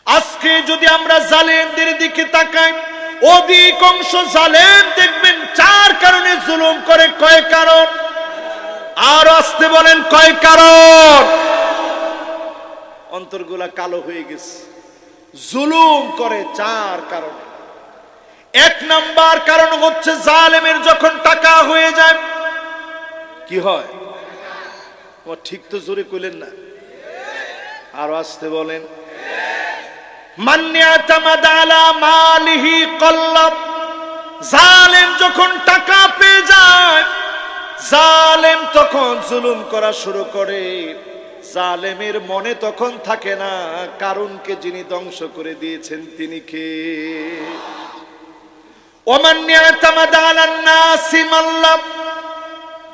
আজকে যদি আমরা জালেমদের দিকে তাকাই, অধিকাংশ জালেম দেখবেন চার কারণে জুলুম করে। কয় কারণ? আর আসতে বলেন, কয় কারণ? অন্তরগুলা কালো হয়ে গেছে। জুলুম করে চার কারণে। এক নাম্বার কারণ হচ্ছে জালেমের যখন টাকা হয়ে যায় কি হয়? ও ঠিক তো জোরে কইলেন না, আরো আসতে বলেন। জালেম যখন টাকা পেয়ে যায়, জালেম তখন জুলুম করা শুরু করে। জালেমের মনে তখন থাকে না কারণকে যিনি ধ্বংস করে দিয়েছেন তিনি কে।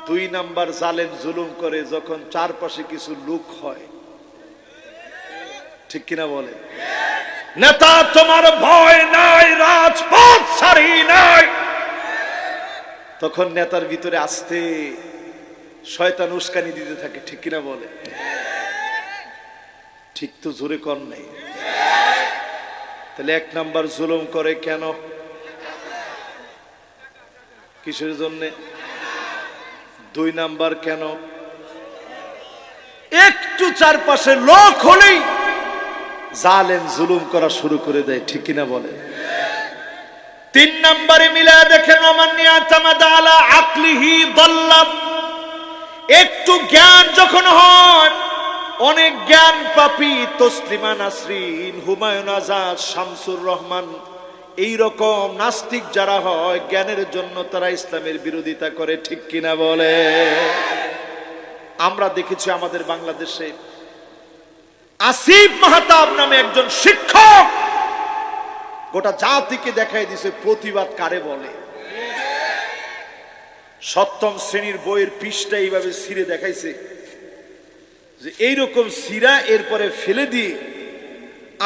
দুই নাম্বার জালেম জুলুম করে যখন চারপাশে কিছু লোক হয়। ঠিক কিনা বলে? নেতা তোমার ভয় নাই, রাজপথ ছাড়ি নাই, তখন নেতার ভিতরে আসতে শয়তান উস্কানি দিতে থাকে। ঠিক কিনা বলে? ঠিক তো জোরে কর নাই। তাহলে এক নাম্বার জুলুম করে কেন? কিসের জন্য? দুই নাম্বার কেন? একটু চারপাশে লোক হলেই জালেম জুলুম করা শুরু করে দেয়। ঠিক কিনা বলে? তিন নম্বরে মিলা দেখেন, একটু জ্ঞান যখন হয়, অনেক জ্ঞান পাপী তসলিমা নাসরিন, হুমায়ুন আজাদ, শামসুর রহমান, এই রকম নাস্তিক যারা হয়, জ্ঞানের জন্য তারা ইসলামের বিরোধিতা করে। ঠিক কিনা বলে? আমরা দেখেছি আমাদের বাংলাদেশে আসিফ মাহতাব নামে একজন শিক্ষক গোটা জাতিকে দেখাই দিয়েছে প্রতিবাদ কারে বলে। সপ্তম শ্রেণীর বইয়ের পৃষ্ঠা এইভাবে ছিঁড়ে দেখাইছে যে এইরকম সিরা এরপরে ফেলে দিয়ে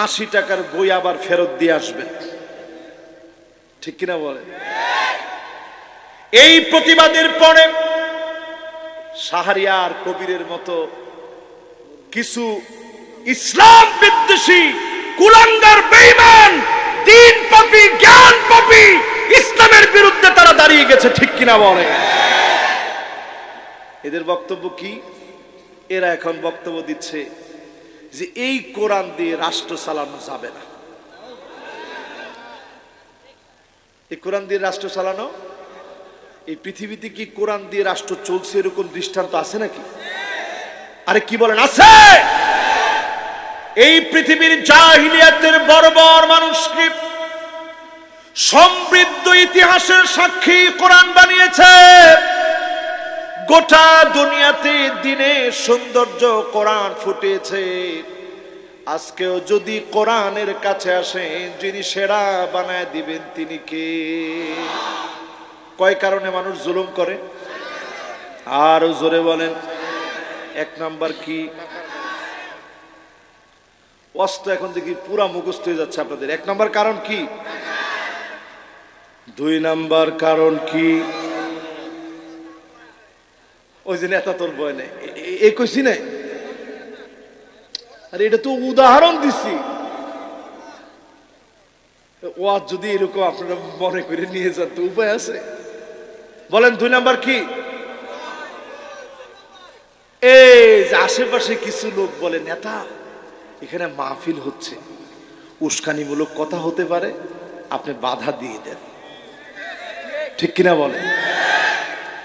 ৮০ টাকার বই আবার ফেরত দিয়ে আসবেন। ঠিক কিনা বলে? এই প্রতিবাদের পরে শাহরিয়ার কবিরের মতো কিছু ইসলাম বিদ্বেষী কুলাঙ্গার বেঈমান দ্বীন পাপী জ্ঞান পাপী ইসলামের বিরুদ্ধে তারা দাঁড়িয়ে গেছে। ঠিক কিনা বলে? এদের বক্তব্য কি? এরা এখন বক্তব্য দিচ্ছে যে এই কোরআন দিয়ে রাষ্ট্র চালানো যাবে না। এই কোরআন দিয়ে রাষ্ট্র চালানো, এই পৃথিবীতে কি কোরআন দিয়ে রাষ্ট্র চলছে এরকম দৃষ্টান্ত আছে নাকি? আরে কি বলেন? আছে। এই পৃথিবীর জাহিলিয়াতের বর্বর মানুষকে সমৃদ্ধ ইতিহাসের সাক্ষী কোরআন বানিয়েছে। গোটা দুনিয়াতে দিনের সৌন্দর্য কোরআন ফুটেছে। আজকেও যদি কোরআনের কাছে আসেন, যিনি সেরা বানায় দিবেন তিনি কে? কয় কারণে মানুষ জুলুম করে? আর জোরে বলেন। এক নাম্বার কি? অস্ত এখন দেখি পুরা মুখস্থ হয়ে যাচ্ছে আপনাদের। এক নাম্বার কারণ কি? দুই নাম্বার কারণ কি? ওই যে নেতা তোর বয় নেই, এই কইছি নাই? আরে এটা তো উদাহরণ দিছি। ওয়াজ যদি এরকম আপনারা মনে করে নিয়ে যান তো উপায় আছে? বলেন দুই নাম্বার কি? এই যে আশেপাশে কিছু লোক বলে, নেতা এখানে মাহফিল হচ্ছে, উস্কানিমূলক কথা হতে পারে, আপনি বাধা দিয়ে দেন। ঠিক কিনা বলে?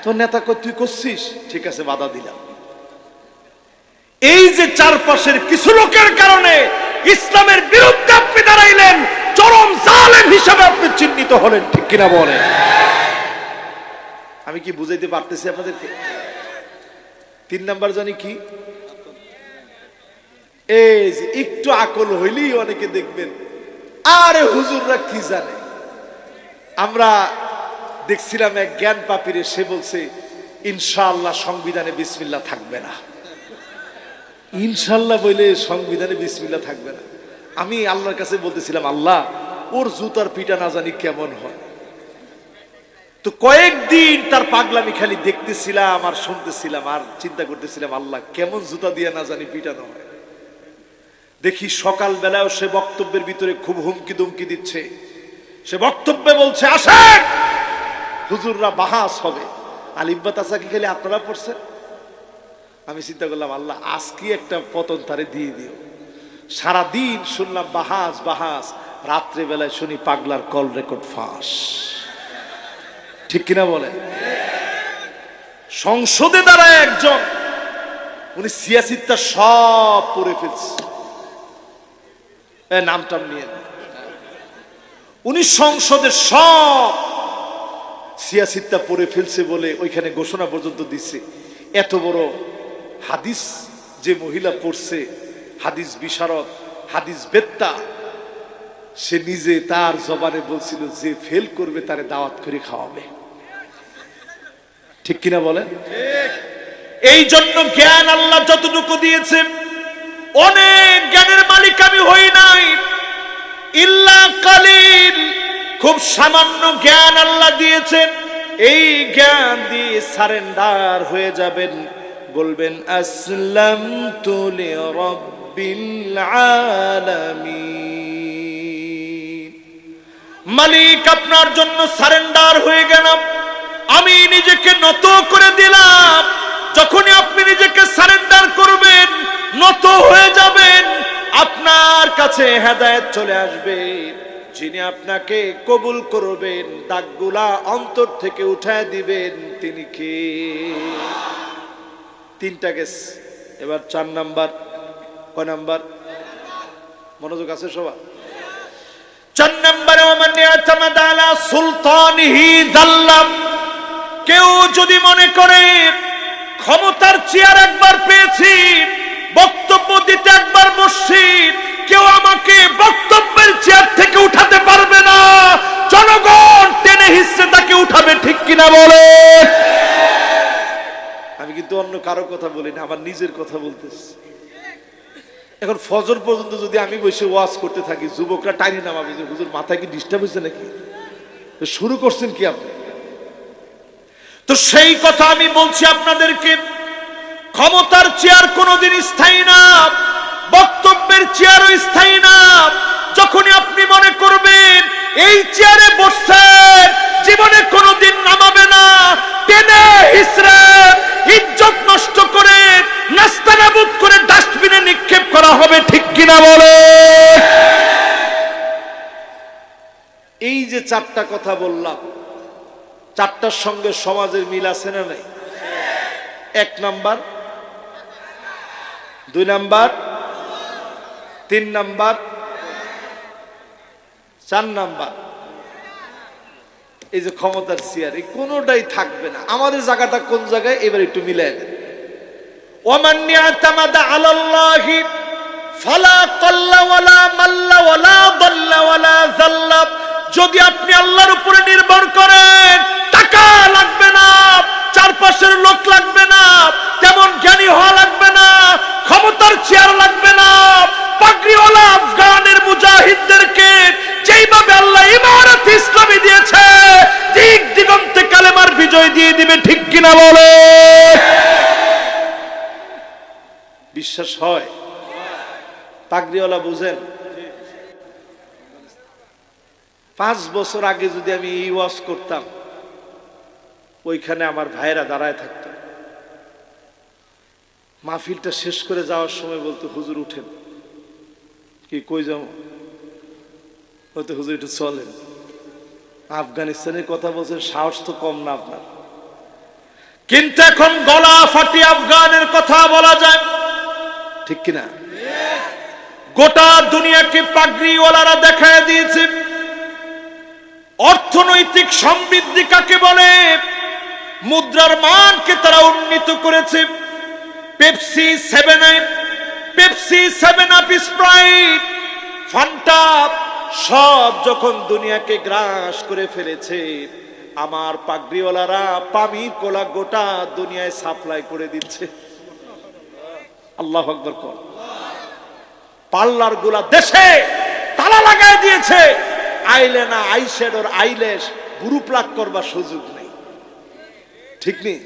তো নেতা কই তুই করছিস, ঠিক আছে বাধা দিলাম। এই যে চারপাশের কিছু লোকের কারণে ইসলামের বিরুদ্ধে আপনি দাঁড়াইলেন, চরম জালেম হিসাবে আপনি চিহ্নিত হলেন। ঠিক কিনা বলে? আমি কি বুঝাইতে পারতেছি আপনাদেরকে? তিন নাম্বার জানি কি? এই যে একটু আকল হইলেই অনেকে দেখবেন আরে হুজুররা কি জানে। আমরা দেখছিলাম এক জ্ঞান পাপীরে, সে বলছে ইনশাআল্লাহ সংবিধানে বিসমিল্লাহ থাকবে না। ইনশাআল্লাহ বলে সংবিধানে বিসমিল্লাহ থাকবে না। আমি আল্লাহর কাছে বলতেছিলাম, আল্লাহ ওর জুতার পিটা না জানি কেমন হয়। তো কয়েকদিন তার পাগলামি খালি দেখতেছিলাম আর শুনতেছিলাম আর চিন্তা করতেছিলাম, আল্লাহ কেমন জুতা দিয়ে না জানি পিটানো হয়। দেখি সকাল বেলায় সে বক্তব্যের ভিতরে খুব হুমকি দুমকি দিচ্ছে। সে বক্তব্যে বলছে, আসেন হুজুররা বাহাস হবে। আলিব্বা তাসা কি খালি আপনারা পড়ছেন? আমি চিন্তা করলাম, আল্লাহ আজকে একটা পতন তারে দিয়ে দিও। সারাদিন শুনলাম বাহাস বাহাস, রাত্রে বেলায় শুনি পাগলার কল রেকর্ড ফাঁস। ঠিক কিনা বলেন? সংসদে দাঁড়ায় একজন, উনি সিয়াসিত্তা সব পড়ে ফেলছে। নামটাম নিয়ে উনি সংসদের সব সিয়াসিত্তা পড়ে ফেলছে বলে ওইখানে ঘোষণা পর্যন্ত দিচ্ছে। এত বড় হাদিস যে মহিলা পড়ছে, হাদিস বিশারদ, হাদিস বেত্তা, সে নিজে তার জবানে বলছিল যে ফেল করবে তারে দাওয়াত করে খাওয়াবে। ঠিক কিনা বলেন? এই জন্য জ্ঞান আল্লাহ যতটুকু দিয়েছে, অনেক জ্ঞানের মালিক আমি হই নাই, ইল্লা কালিল, খুব সামান্য জ্ঞান আল্লাহ দিয়েছেন। এই জ্ঞান দিয়ে সারেন্ডার হয়ে যাবেন, বলবেন আসলামতু লিরাব্বিল আলামিন। মালিক আপনার জন্য সারেন্ডার হয়ে গেলাম, আমি নিজেকে নত করে দিলাম। যখনই আপনি নিজেকে সারেন্ডার করবেন, নত হয়ে যাবেন, আপনার কাছে হেদায়েত চলে আসবে। যিনি আপনাকে কবুল করবেন, দাগগুলা অন্তর থেকে উঠায় দিবেন, তিনি কে? তিনটা গেছে, এবার 4 নাম্বার। কয় নাম্বার? মনোযোগ আছে সবার? 4 নম্বরে ওমান ইয়াতামাদা আলা সুলতানিহি যাল্লাম। কেউ যদি মনে করে ক্ষমতার চেয়ার একবার পেয়েছি, বক্তব্য দিতে একবার বসছি, কেউ আমাকে বক্তব্যের চেয়ার থেকে উঠাতে পারবে না, জনগণ টেনে হিসেবে তাকে উঠাবে। ঠিক কিনা বলে? আমি কিন্তু অন্য কারো কথা বলি না, আমার নিজের কথা বলতেছি। এখন ফজর পর্যন্ত যদি আমি বসে ওয়াজ করতে থাকি, যুবকরা টাইনি নামাবে যে হুজুর মাথায় কি ডিস্টার্ব হয়েছে নাকি, শুরু করছেন কি আপনি? তো সেই কথা আমি বলছি আপনাদেরকে, ক্ষমতার চেয়ার কোনোদিন স্থায়ী না, বক্তব্যের চেয়ারও স্থায়ী না। যখনই আপনি মনে করবেন এই চেয়ারে বসছেন, জীবনে কোনোদিন নামাবে না, টেনে হিসড়ে ইজ্জত নষ্ট করে নাস্তানাবুদ করে ডাস্টবিনে নিক্ষেপ করা হবে। ঠিক কিনা বলে? এই যে 4টা কথা বললাম, 4টার সঙ্গে সমাজের মিল আছে না নাই? 1 নাম্বার, 2 নাম্বার, 3 নাম্বার, 4 নাম্বার। এই যে ক্ষমতার চেয়ার, এই কোনোটাই থাকবে না। আমাদের জায়গাটা কোন জায়গায় এবার একটু মিলাই দেন। ওমান ইয়াতামাদা আলাল্লাহি ফালা কাল্লা ওয়ালা মাল্লা ওয়ালা দাল্লা ওয়ালা যাল্লা। যদি আপনি আল্লাহর উপরে নির্ভর করেন, টাকা লাগবে না, চারপাশের লোক লাগবে না, তেমন জ্ঞানী হওয়া লাগবে না, ক্ষমতার চেয়ার লাগবে না। পাগড়িওয়ালা আফগানের মুজাহিদদেরকে যেইভাবে আল্লাহ ইমারত ইসলামী দিয়েছে, দিক দিগন্তে কালেমার বিজয় দিয়ে দিবে। ঠিক কিনা বলে? বিশ্বাস হয়? পাগড়িওয়ালা বুঝেন? 5 বছর আগে যদি আমি এই ওয়াজ করতাম, ওইখানে আমার ভাইরা দাঁড়ায় থাকতো, মাহফিলটা শেষ করে যাওয়ার সময় বলতো হুজুর উঠেন। কি কই যাব? বলতো হুজুর একটু চলেন, আফগানিস্তানের কথা বলছেন, সাহস তো কম না আপনার। কিন্তু এখন গলা ফাটি আফগানের কথা বলা যায়। ঠিক কিনা? গোটা দুনিয়াকে পাগড়িওয়ালারা দেখায় দিয়েছে অর্থনৈতিক সমৃদ্ধি কাকে বলে, মুদ্রার মানকে তারা উন্নীত করেছে। Pepsi, 7 Pepsi, 7 up, Sprite, Fanta সব যখন দুনিয়াকে গ্রাস করে ফেলেছে, আমার পাগড়িওয়ালারা পামির কোলা গোটা দুনিয়ায় সাপ্লাই করে দিচ্ছে। আল্লাহু আকবার কর। পার্লার গুলা দেশে তালা লাগায় দিয়েছে, আইলেনা, আইশ্যাডোর, আইল্যাশ, বুরু প্লাক করবার সুযোগ নেই। ঠিক নেই?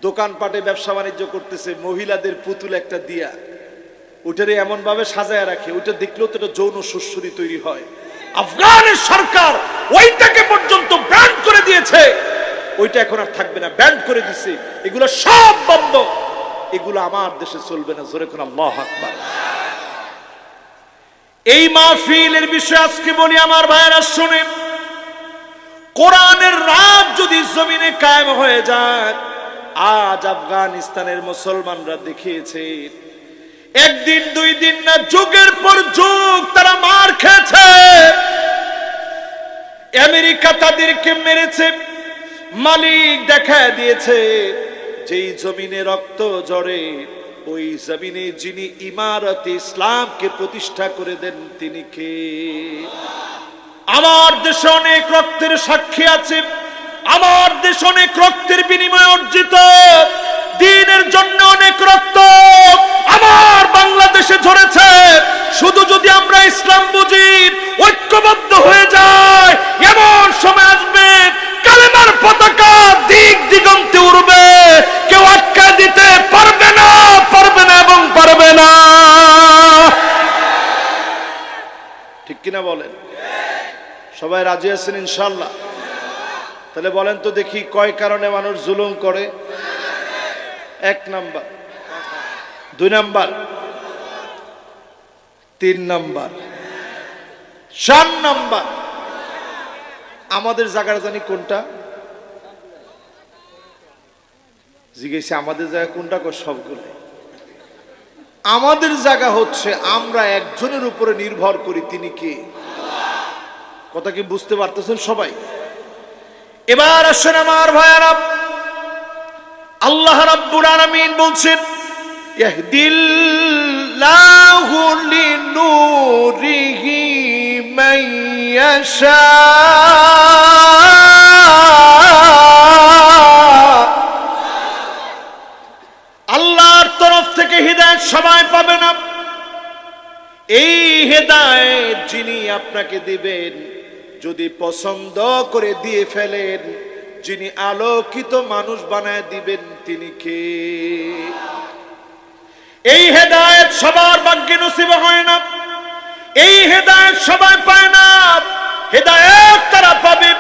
দোকানপাটে ব্যবসা বাণিজ্য করতেছে, মহিলাদের পুতুল একটা দিয়া ওইটারে এমন ভাবে সাজায় রাখে, ওইটা দেখলেও তো একটা যৌন সুশ্রী তৈরি হয়। আফগানের সরকার ওইটাকে পর্যন্ত ব্যান্ড করে দিয়েছে, ওইটা এখন আর থাকবে না, ব্যান্ড করে দিছে। এগুলো সব বন্ধ, এগুলো আমার দেশে চলবে না। জোরে কোন আল্লাহু আকবার। এই মাহফিলের বিষয়ে আজকে বলি আমার ভাইয়েরা শুনেন, কোরআনের রাত যদি জমিনে কায়েম হয়ে যায়, আজ আফগানিস্তানের মুসলমানরা দেখিয়েছে একদিন দুই দিন না, যুগের পর যুগ তারা মার খেয়েছে। আমেরিকা তাদেরকে মেরেছে, মালিক দেখা দিয়েছে যেই জমিনে রক্ত ঝরে, ওই জমিনে যিনি ইমারত ইসলামকে প্রতিষ্ঠা করে দেন তিনি কে? আমার দেশে অনেক রক্তের সাক্ষী আছে, আমার দেশ অনেক রক্তের বিনিময়ে অর্জিত, দ্বীনের জন্য অনেক রক্ত আমার বাংলাদেশে ঝরেছে। শুধু যদি আমরা ইসলাম বুঝি, ঐক্যবদ্ধ হয়ে যায়, এমন সময় আসবে কালেমার পতাকা দিক দিগন্তে উড়বে, কেউ আটকা দিতে পারবে না, পারবে না এবং পারবে না। ঠিক কিনা বলেন? সবাই রাজি আছেন ইনশাআল্লাহ? তাহলে বলেন তো দেখি, কয় কারণে মানুষ জুলুম করে? 1 নাম্বার, 2 নাম্বার, 3 নাম্বার, 4 নাম্বার। আমাদের জায়গাটা জানি কোনটা? জিজ্ঞেস আমাদের জায়গা কোনটা? সবগুলো। আমাদের জায়গা হচ্ছে আমরা একজনের উপরে নির্ভর করি, তিনি কে? কথা কি বুঝতে পারতেছেন সবাই? এবার আসেন আমার ভাইয়ারা, আল্লাহ রাব্বুল আলামিন বলছেন, ইয়াহদিল্লাহু লিনূরিহি মান ইয়াশা। আল্লাহর তরফ থেকে হিদায়াত সবাই পাবে না। এই হিদায়াত যিনি আপনাকে দিবেন, যদি পছন্দ করে দিয়ে ফেলেন, যিনি আলোকিত মানুষ বানায় দিবেন তিনি কে? এই হেদায়েত সবার ভাগ্যে নসিব হয় না, এই হেদায়েত সবাই পায় না। হেদায়েত তারা পাবে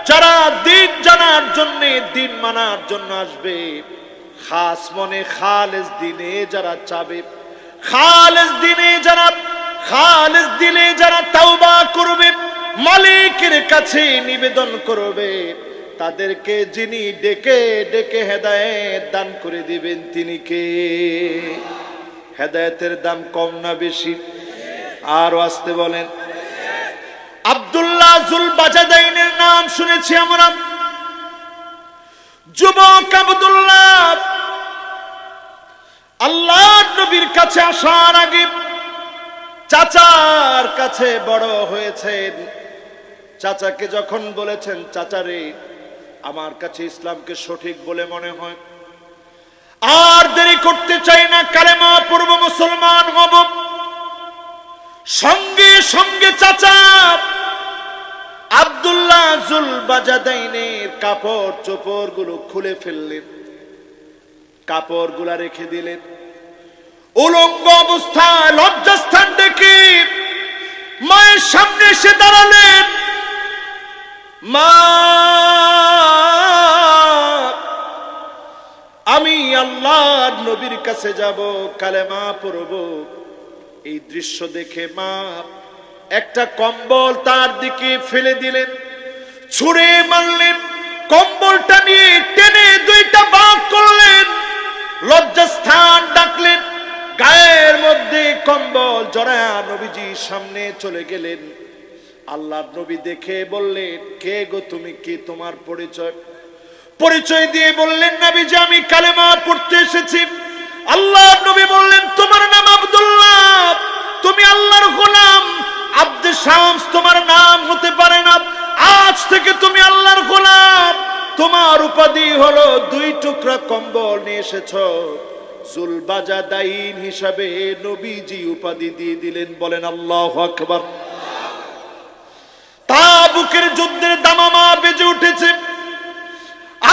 যারা দিন জানার জন্য, দিন মানার জন্য আসবে, খাস মনে খালেস দিনে যারা চাবে, খালেস দিনে যারা, খালেস দিলে যারা তাওবা করবে, মালিকের কাছে নিবেদন করবে, তাদেরকে যিনি ডেকে ডেকে হেদায়েত দান করে দিবেন তিনি কে? হেদায়েতের দাম কম না বেশি? আরো আসতে বলেন। আব্দুল্লাহ জুল বাজাদাইনের নাম শুনেছি আমরা। যুবক আব্দুল্লাহ আল্লাহর নবীর কাছে আসার আগে চাচার কাছে বড় হয়েছেন। চাচাকে যখন বলেছেন, চাচারে আমার কাছে ইসলামকে সঠিক বলে মনে হয়, আর দেরি করতে চাই না, কালেমা পড়ব, মুসলমান হব। সঙ্গে সঙ্গে চাচা আব্দুল্লাহ জুল বাজাদাইনের কাপড় চোপড় গুলো খুলে ফেললেন, কাপড় গুলা রেখে দিলেন, উলঙ্গ অবস্থায় লজ্জাস্থান ডেকে মায়ের সামনে এসে দাঁড়ালেন। মা, আমি আল্লাহর নবীর কাছে যাব, কালেমা পড়ব। এই দৃশ্য দেখে মা একটা কম্বল তার দিকে ফেলে দিলেন, ছুঁড়ে মারলেন, কম্বলটা নিয়ে টেনে 2টা ভাগ করলেন, লজ্জাস্থান ডাকলেন, গায়ের মধ্যে কম্বল জড়ায়া নবীজির সামনে চলে গেলেন। আল্লাহর নবী দেখে বললেন, কে গো তুমি, কি তোমার পরিচয়? পরিচয় দিয়ে বললেন, নবীজি আমি কালেমা পড়তে এসেছি। আল্লাহর নবী বললেন, তোমার নাম আব্দুল্লাহ, তুমি আল্লাহর গোলাম। আব্দে শামস তোমার নাম হতে পারে না, আজ থেকে তুমি আল্লাহর গোলাম। তোমার উপাধি হলো 2 টুকরা কম্বল নিয়ে এসেছো। জুল বাজাদাইন হিসাবে নবীজি উপাধি দিয়ে দিলেন। বলেন আল্লাহু আকবার। তাবুকের যুদ্ধের দামামা বেজে উঠেছে।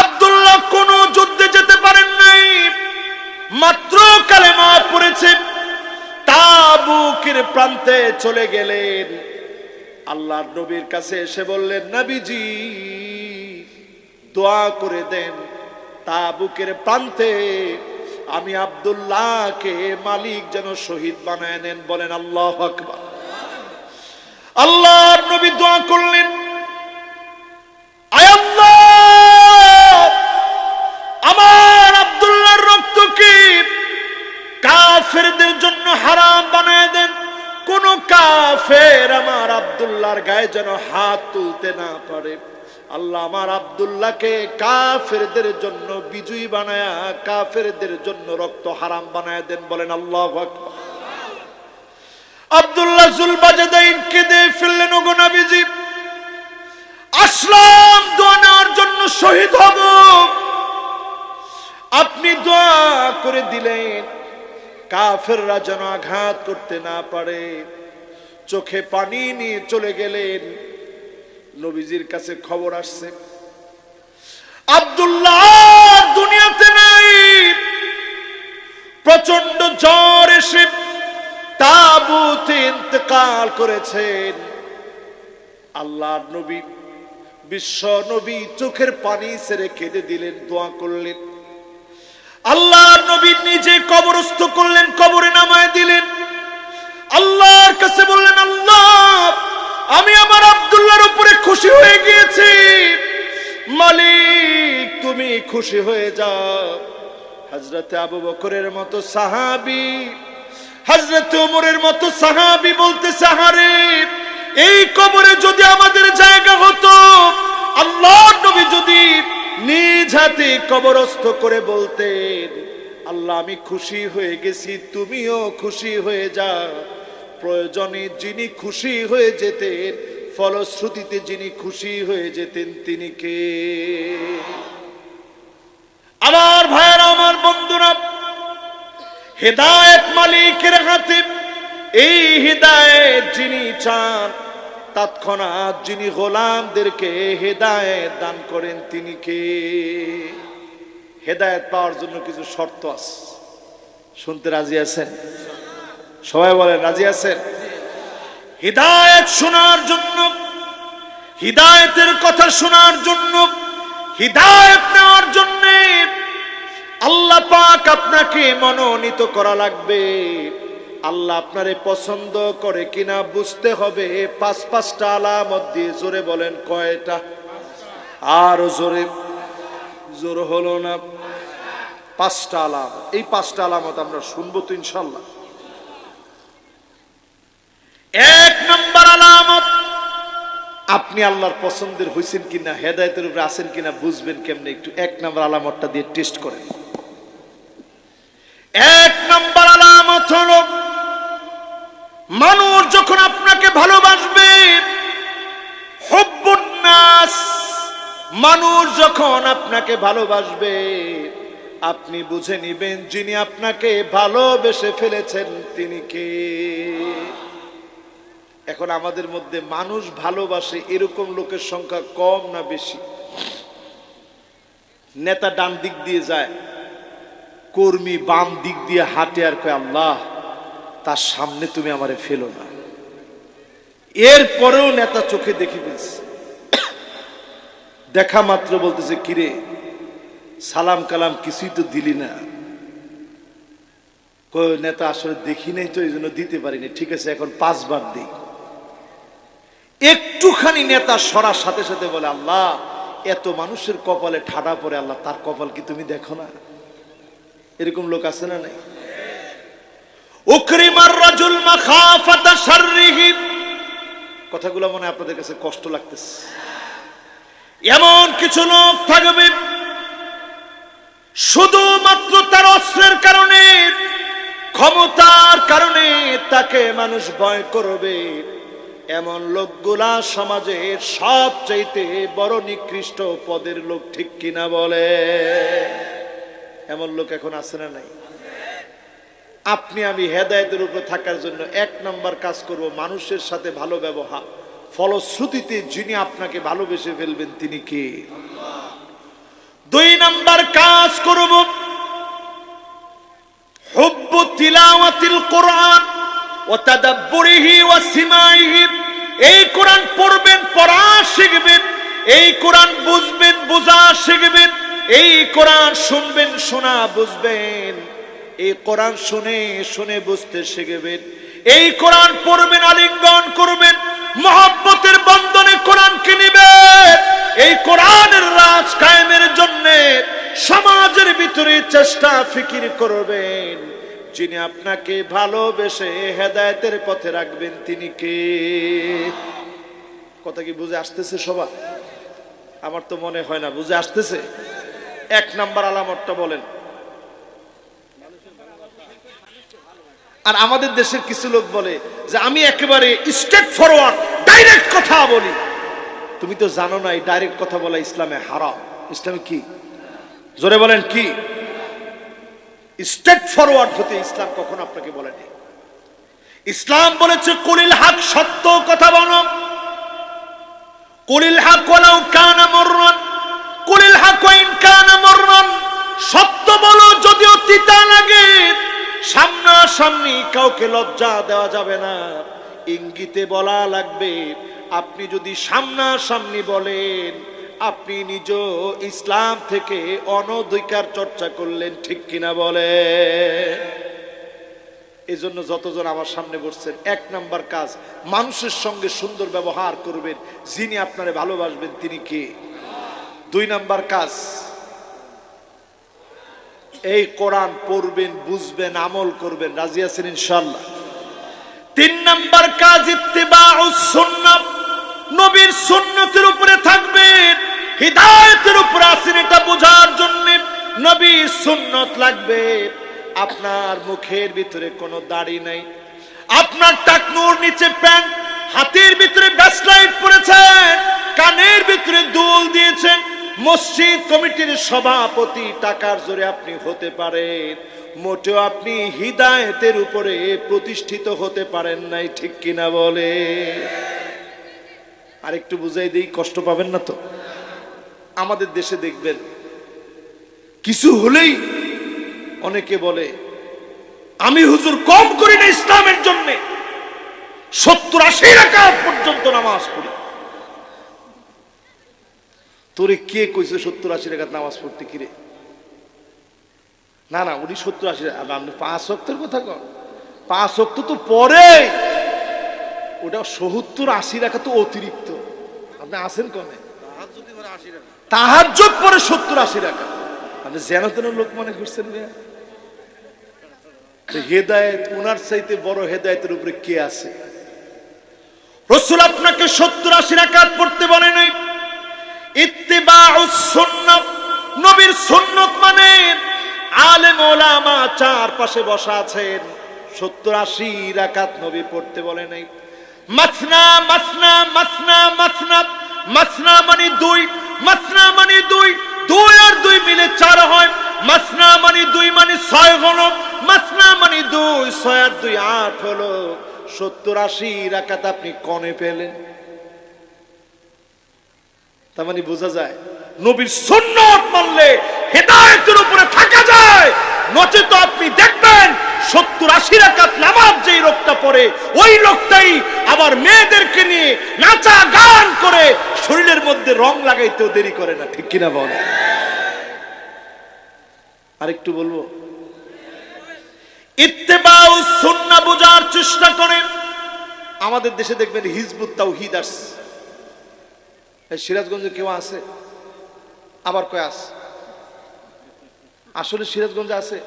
আব্দুল্লাহ কোন যুদ্ধে যেতে পারেন নাই, মাত্র কালেমা পড়েছে। তাবুকের প্রান্তে চলে গেলেন। আল্লাহর নবীর কাছে এসে বললেন, নবীজি দোয়া করে দেন তাবুকের প্রান্তে আমি আব্দুল্লাহকে মালিক যেন শহীদ বানায় নেন। বলেন আল্লাহু আকবার। আল্লাহর নবী দোয়া করলেন, আয় আল্লাহ, আমার আব্দুল্লাহর রক্তকে কাফেরদের জন্য হারাম বানায় দেন। কোন কাফের আমার আব্দুল্লাহর গায়ে যেন হাত তুলতে না পারে। আল্লাহ আমার আব্দুল্লাহকে কাফেরদের জন্য বিজয়ী বানায়া কাফেরদের জন্য রক্ত হারাম বানায় দেন। বলেন আল্লাহু আকবার। আব্দুল্লাহ জুলবাজাদাইন কেঁদে ফেললেন, ওগো নবীজি আসলাম দোয়া নেওয়ার জন্য শহীদ হব, আপনি দোয়া করে দিলেন কাফেররা যেন আঘাত করতে না পারে। চোখে পানি নিয়ে চলে গেলেন। নবীজির কাছে খবর আসছে আব্দুল্লাহ দুনিয়াতে নাই। প্রচন্ড জ্বর এসে তাবুতে ইন্তেকাল করেছেন। আল্লাহর নবী বিশ্ব নবী চোখের পানি ছেড়ে কেঁদে দিলেন, দোয়া করলেন। আল্লাহর নবী নিজে কবরস্থ করলেন, কবরে নামায় দিলেন। আল্লাহর কাছে বললেন, আল্লাহ আমি আমার আব্দুল্লাহর উপরে খুশি হয়ে গিয়েছি, মালিক তুমি খুশি হয়ে যাও। হযরতে আবু বকরের মতো সাহাবী, হযরতে ওমরের মতো সাহাবী বলতেছে, আহারে এই কবরে যদি আমাদের জায়গা হতো, আল্লাহর নবী যদি নিজ হাতে কবরস্থ করে বলতেন, আল্লাহ আমি খুশি হয়ে গেছি, তুমিও খুশি হয়ে যাও। প্রয়োজনে যিনি খুশি হয়ে যেতেন, ফলশ্রুতিতে যিনি খুশি হয়ে যেতেন তিনি কে? আমার ভাইয়েরা, আমার বন্ধুরা, হেদায়েত মালিকের হাতে। এই হেদায়েত যিনি চান, তৎক্ষণাৎ যিনি গোলামদেরকে হেদায়েত দান করেন তিনি কে? হেদায়েত পাওয়ার জন্য কিছু শর্ত আছে, শুনতে রাজি আছেন? সবাই বলেন রাজি আছেন? হিদায়াত শোনার জন্য, হিদায়াতের কথা শোনার জন্য, হিদায়াত নেওয়ার জন্য আল্লাহ পাক আপনাকে মনোনীত করা লাগবে। আল্লাহ আপনারে পছন্দ করে কিনা বুঝতে হবে। পাঁচটা আলামত দিয়ে, জোরে বলেন কয়টা? আর জোরে, জোর হলো না। পাঁচটা আলামত। এই পাঁচটা আলামত আমরা শুনবো তো ইনশাআল্লাহ। এক নম্বর আলামত, আপনি আল্লাহর পছন্দের হইছেন কিনা, হেদায়েতের উপরে আছেন কিনা বুঝবেন কেমনে? একটু এক নম্বর আলামতটা দিয়ে টেস্ট করেন। এক নম্বর আলামত হলো, মানুষ যখন আপনাকে ভালোবাসবে, হুব্বুন নাস, মানুষ যখন আপনাকে ভালোবাসবে, আপনি বুঝে নিবেন যিনি আপনাকে ভালোবেসে ফেলেছেন তিনি কে। এখন আমাদের মধ্যে মানুষ ভালোবাসে এরকম লোকের সংখ্যা কম না বেশি? নেতা ডান দিক দিয়ে যায়, কর্মী বাম দিক দিয়ে হাঁটে আর কয়, আল্লাহ তার সামনে তুমি আমারে ফেলো না। এরপরেও নেতা চোখে দেখে ফেলছে, দেখা মাত্র বলতেছে, কিরে সালাম কালাম কিছুই তো দিলি না। কই নেতা আসলে দেখি নাই তো, এই জন্য দিতে পারিনি। ঠিক আছে এখন 5 বার দিই। একটুখানি নেতা সরার সাথে সাথে বলে, আল্লাহ এত মানুষের কপালে ঠাডা পড়ে, আল্লাহ তার কপাল কি তুমি দেখো না? এরকম লোক আছে না নাই? উকরিমার রাজুল মাখাফাতা শাররিহি, কথাগুলো মনে হয় আপনাদের কাছে কষ্ট লাগতেছে। এমন কিছু লোক থাকবে শুধুমাত্র তার অস্ত্রের কারণে, ক্ষমতার কারণে তাকে মানুষ ভয় করবে। এমন লোকগুলা সমাজের সবচাইতে বড় নিকৃষ্ট পদের লোক, ঠিক কিনা বলে? এমন লোক এখন আছে না নাই? আপনি আমি হেদায়েতের উপর থাকার জন্য 1 নম্বর কাজ করব, মানুষের সাথে ভালো ব্যবহার। ফলশ্রুতিতে যিনি আপনাকে ভালোবেসে ফেলবেন তিনি কে? 2 নম্বর কাজ করব, হুব্বু তিলাওয়াতিল কোরআন, ওয়া তাদাব্বুরিহি ওয়া সিমাইহি, এই কোরআন পড়বেন, পড়া শিখবেন, এই কোরআন বুঝবেন, বোঝা শিখবেন, এই কোরআন শুনবেন, শোনা বুঝবেন, এই কোরআন শুনে শুনে বুঝতে শিখবেন, এই কোরআন পড়বেন, আলিঙ্গন করবেন, মহব্বতের বন্ধনে কোরআনকে নিবেন, এই কোরআনের রাজ কায়েমের জন্য সমাজের ভিতরে চেষ্টা ফিকির করবেন। যিনি আপনাকে ভালোবেসে হেদায়েতের পথে রাখবেন তিনি কে? কথা কি বুঝে আসতেছে সবার? আমার তো মনে হয় না বুঝে আসতেছে। এক নাম্বার আলামতটা বলেন। আর আমাদের দেশের কিছু লোক বলে যে আমি একেবারে স্ট্রেট ফরওয়ার্ড ডাইরেক্ট কথা বলি। তুমি তো জানো না এই ডাইরেক্ট কথা বলা ইসলামে হারাম। ইসলামে কি? জোরে বলেন কি? স্ট্রেট ফরওয়ার্ড হতে ইসলাম কখনো আপনাকে বলেনি। ইসলাম বলেছে কুলিল হক, সত্য কথা বলো। কুলিল হক ওয়ালাউ কানা মুররান, কুলিল হক ওয়া ইন কানা মুররান, সত্য বলো যদিও তিতা লাগে। সামনাসামনি কাউকে লজ্জা দেওয়া যাবে না, ইঙ্গিতে বলা লাগবে। আপনি যদি সামনাসামনি বলেন আপনি নিজ ইসলাম থেকে অনধিকার চর্চা করলেন, ঠিক কিনা বলে? এই জন্য যতজন আমার সামনে বসছেন, এক নাম্বার কাজ মানুষের সঙ্গে সুন্দর ব্যবহার করবেন। যিনি আপনারে ভালোবাসবেন তিনি কে? দুই নাম্বার কাজ এই কোরআন পড়বেন, বুঝবেন, আমল করবেন। রাজি আছেন ইনশাআল্লাহ? তিন নাম্বার কাজ ইত্তিবাউস সুন্নাহ, নবীর সুন্নতের উপরে থাকবেন। হিদায়াতের উপরে আছেন এটা বোঝার জন্য নবীর সুন্নত লাগবে। আপনার মুখের ভিতরে কোনো দাড়ি নাই, আপনার টাকনুর নিচে প্যান্ট, হাতের ভিতরে ব্যাসলাইট পরেছেন, কানের ভিতরে দুল দিয়েছেন, মসজিদ কমিটির সভাপতি, টাকার জোরে আপনি হতে পারেন, মোটেও আপনি হিদায়াতের উপরে প্রতিষ্ঠিত হতে পারেন নাই, ঠিক কিনা বলে? আরেকটু বুঝাই দিই, কষ্ট পাবেন না তো? আমাদের দেশে দেখবেন কিছু হলেই অনেকে বলে আমি হুজুর কম করি না ইসলামের জন্য, 70-80 রাকাত পর্যন্ত নামাজ পড়ি। তোরে কে কইছে 70-80 রাকাত নামাজ পড়তে? কিরে না না, উনি 70-80, আপনি 5 ওয়াক্তের কথা কন। 5 ওয়াক্ত তো পরে, ওটা 70-80 রাকাত তো অতিরিক্ত। আপনি আছেন কনে? তাহাজ্জুদ পরে 70-80 রাকাত। আপনি যেন তেন লোক মনে করছেন না? হেদায়েত, ওনার চাইতে বড় হেদায়েতের উপরে কে আছে? রাসূল আপনাকে 70-80 রাকাত পড়তে বলে নাই। ইত্তিবাউস সুন্নাহ, নবীর সুন্নত মানে আলেম ওলামা চারপাশে বসা আছেন, 70-80 রাকাত নবী পড়তে বলে নাই। মাসনা মাসনা মাসনা মাসনা, মাসনা মানে 2, মাসনা মানে 2, 2 আর 2 মিলে 4 হয়। মাসনা মানে 2 মানে 6 হলো, মাসনা মানে 2, 6 আর 2 8 হলো। 70-80 রাকাত আপনি কনে পেলেন? তার মানে বোঝা যায় নবীর সুন্নাত মানলে হেদায়েতের উপরে থাকা যায়। নচেত আপনি দেখবেন 70-80 রাকাত নামাজ যেই লোকটা পড়ে, ওই লোকটাই আবার মেয়েদেরকে নিয়ে নাচা গান করে শরীরের মধ্যে রং লাগাইতেও দেরি করে না, ঠিক কিনা বলে? আরেকটু বলবো, ইত্তেবাউস সুন্নাহ বোঝার চেষ্টা করেন। আমাদের দেশে দেখবেন হিজবুত তাওহীদ আসছে। সিরাজগঞ্জে কেউ আছে? আবার কয় আছে? আসলে সিরাজগঞ্জে আছে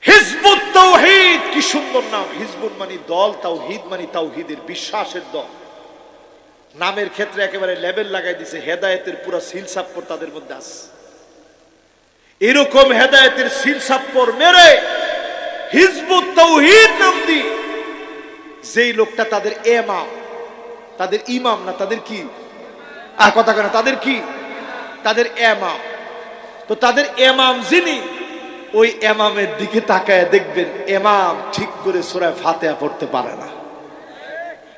হিজবুত তাওহীদ। কি সুন্দর নাম! হিজবুত মানে দল, তাওহীদ মানে তাওহীদের বিশ্বাসের দল। নামের ক্ষেত্রে একেবারে লেবেল লাগাই দিছে, হেদায়েতের পুরো সিলসাপ্পর তাদের মধ্যে আছে। এরকম হেদায়েতের সিলসাপ্পর মেরে হিজবুত তাওহীদ নাম দিয়ে যেই লোকটা তাদের ইমাম, তাদের ইমাম না, তাদের কি কথা কেন, তাদের কি, তাদের ইমাম। তো তাদের ইমাম যিনি, ওই ইমামের দিকে তাকায় দেখবেন ইমাম ঠিক করে সূরা ফাতিহা পড়তে পারে না।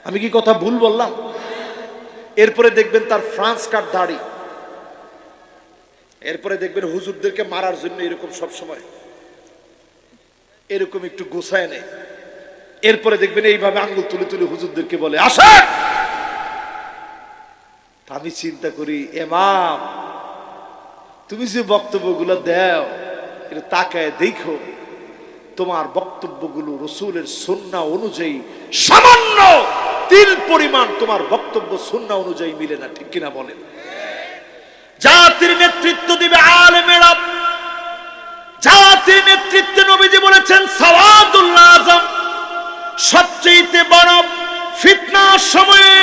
আমি কি কথা ভুল বললাম? এরপরে দেখবেন তার ফ্রান্স কাট দাড়ি। এরপরে দেখবেন হুজুরদেরকে মারার জন্য এরকম সব সময় এরকম একটু গোছায় নেয়। এরপরে দেখবেন এইভাবে আঙ্গুল তুলে তুলে হুজুরদেরকে বলে আসেন। আমি চিন্তা করি ইমাম তুমি যে বক্তব্যগুলো দাও এটা তাকায় দেখো তোমার বক্তব্যগুলো রাসূলের সুন্নাহ অনুযায়ী সামান্য তিল পরিমাণ তোমার বক্তব্য সুন্নাহ অনুযায়ী মিলে না, ঠিক কিনা বলেন? জাতির নেতৃত্ব দিবে আলেমেরা, জাতির নেতৃত্বে নবীজি বলেছেন সাওয়াদুল আযম, সবচেয়ে বড় ফিতনার সময়ে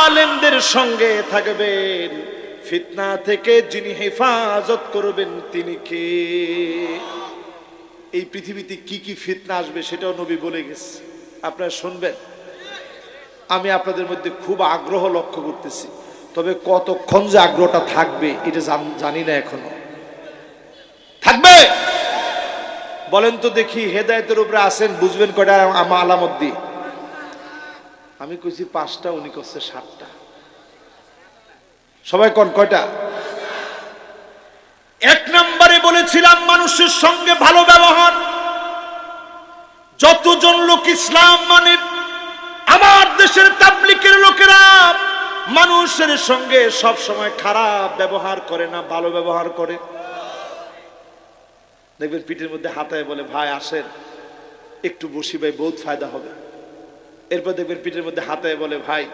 আলেমদের সঙ্গে থাকবেন, ফিতনা থেকে যিনি হেফাজত করবেন তিনি কে? এই পৃথিবীতে কি কি ফিতনা আসবে সেটাও নবী বলে গেছে, আপনারা শুনবেন। আমি আপনাদের মধ্যে খুব আগ্রহ লক্ষ্য করতেছি, তবে কতক্ষণ যে আগ্রহটা থাকবে এটা জানি না এখনো। থাকবে বলেন তো দেখি, হেদায়েতের উপরে আছেন বুঝবেন কয়টা আমার আলামত দিয়ে? আমি কইছি 5টা, উনি করছে 7টা। সবাই কোন কয়টা? 1 নম্বরে বলেছিলাম মানুষের সঙ্গে ভালো ব্যবহার। যতজন লোক ইসলাম মানে আমার দেশের তাবলীগের লোকেরা মানুষের সঙ্গে সব সময় খারাপ ব্যবহার করে না, ভালো ব্যবহার করে। দেখবেন পিঠের মধ্যে হাতায় বলে ভাই আসেন একটু বসি ভাই, বহুত ফায়দা হবে। এরপর দেখবেন পিঠের মধ্যে হাতায় বলে ভাই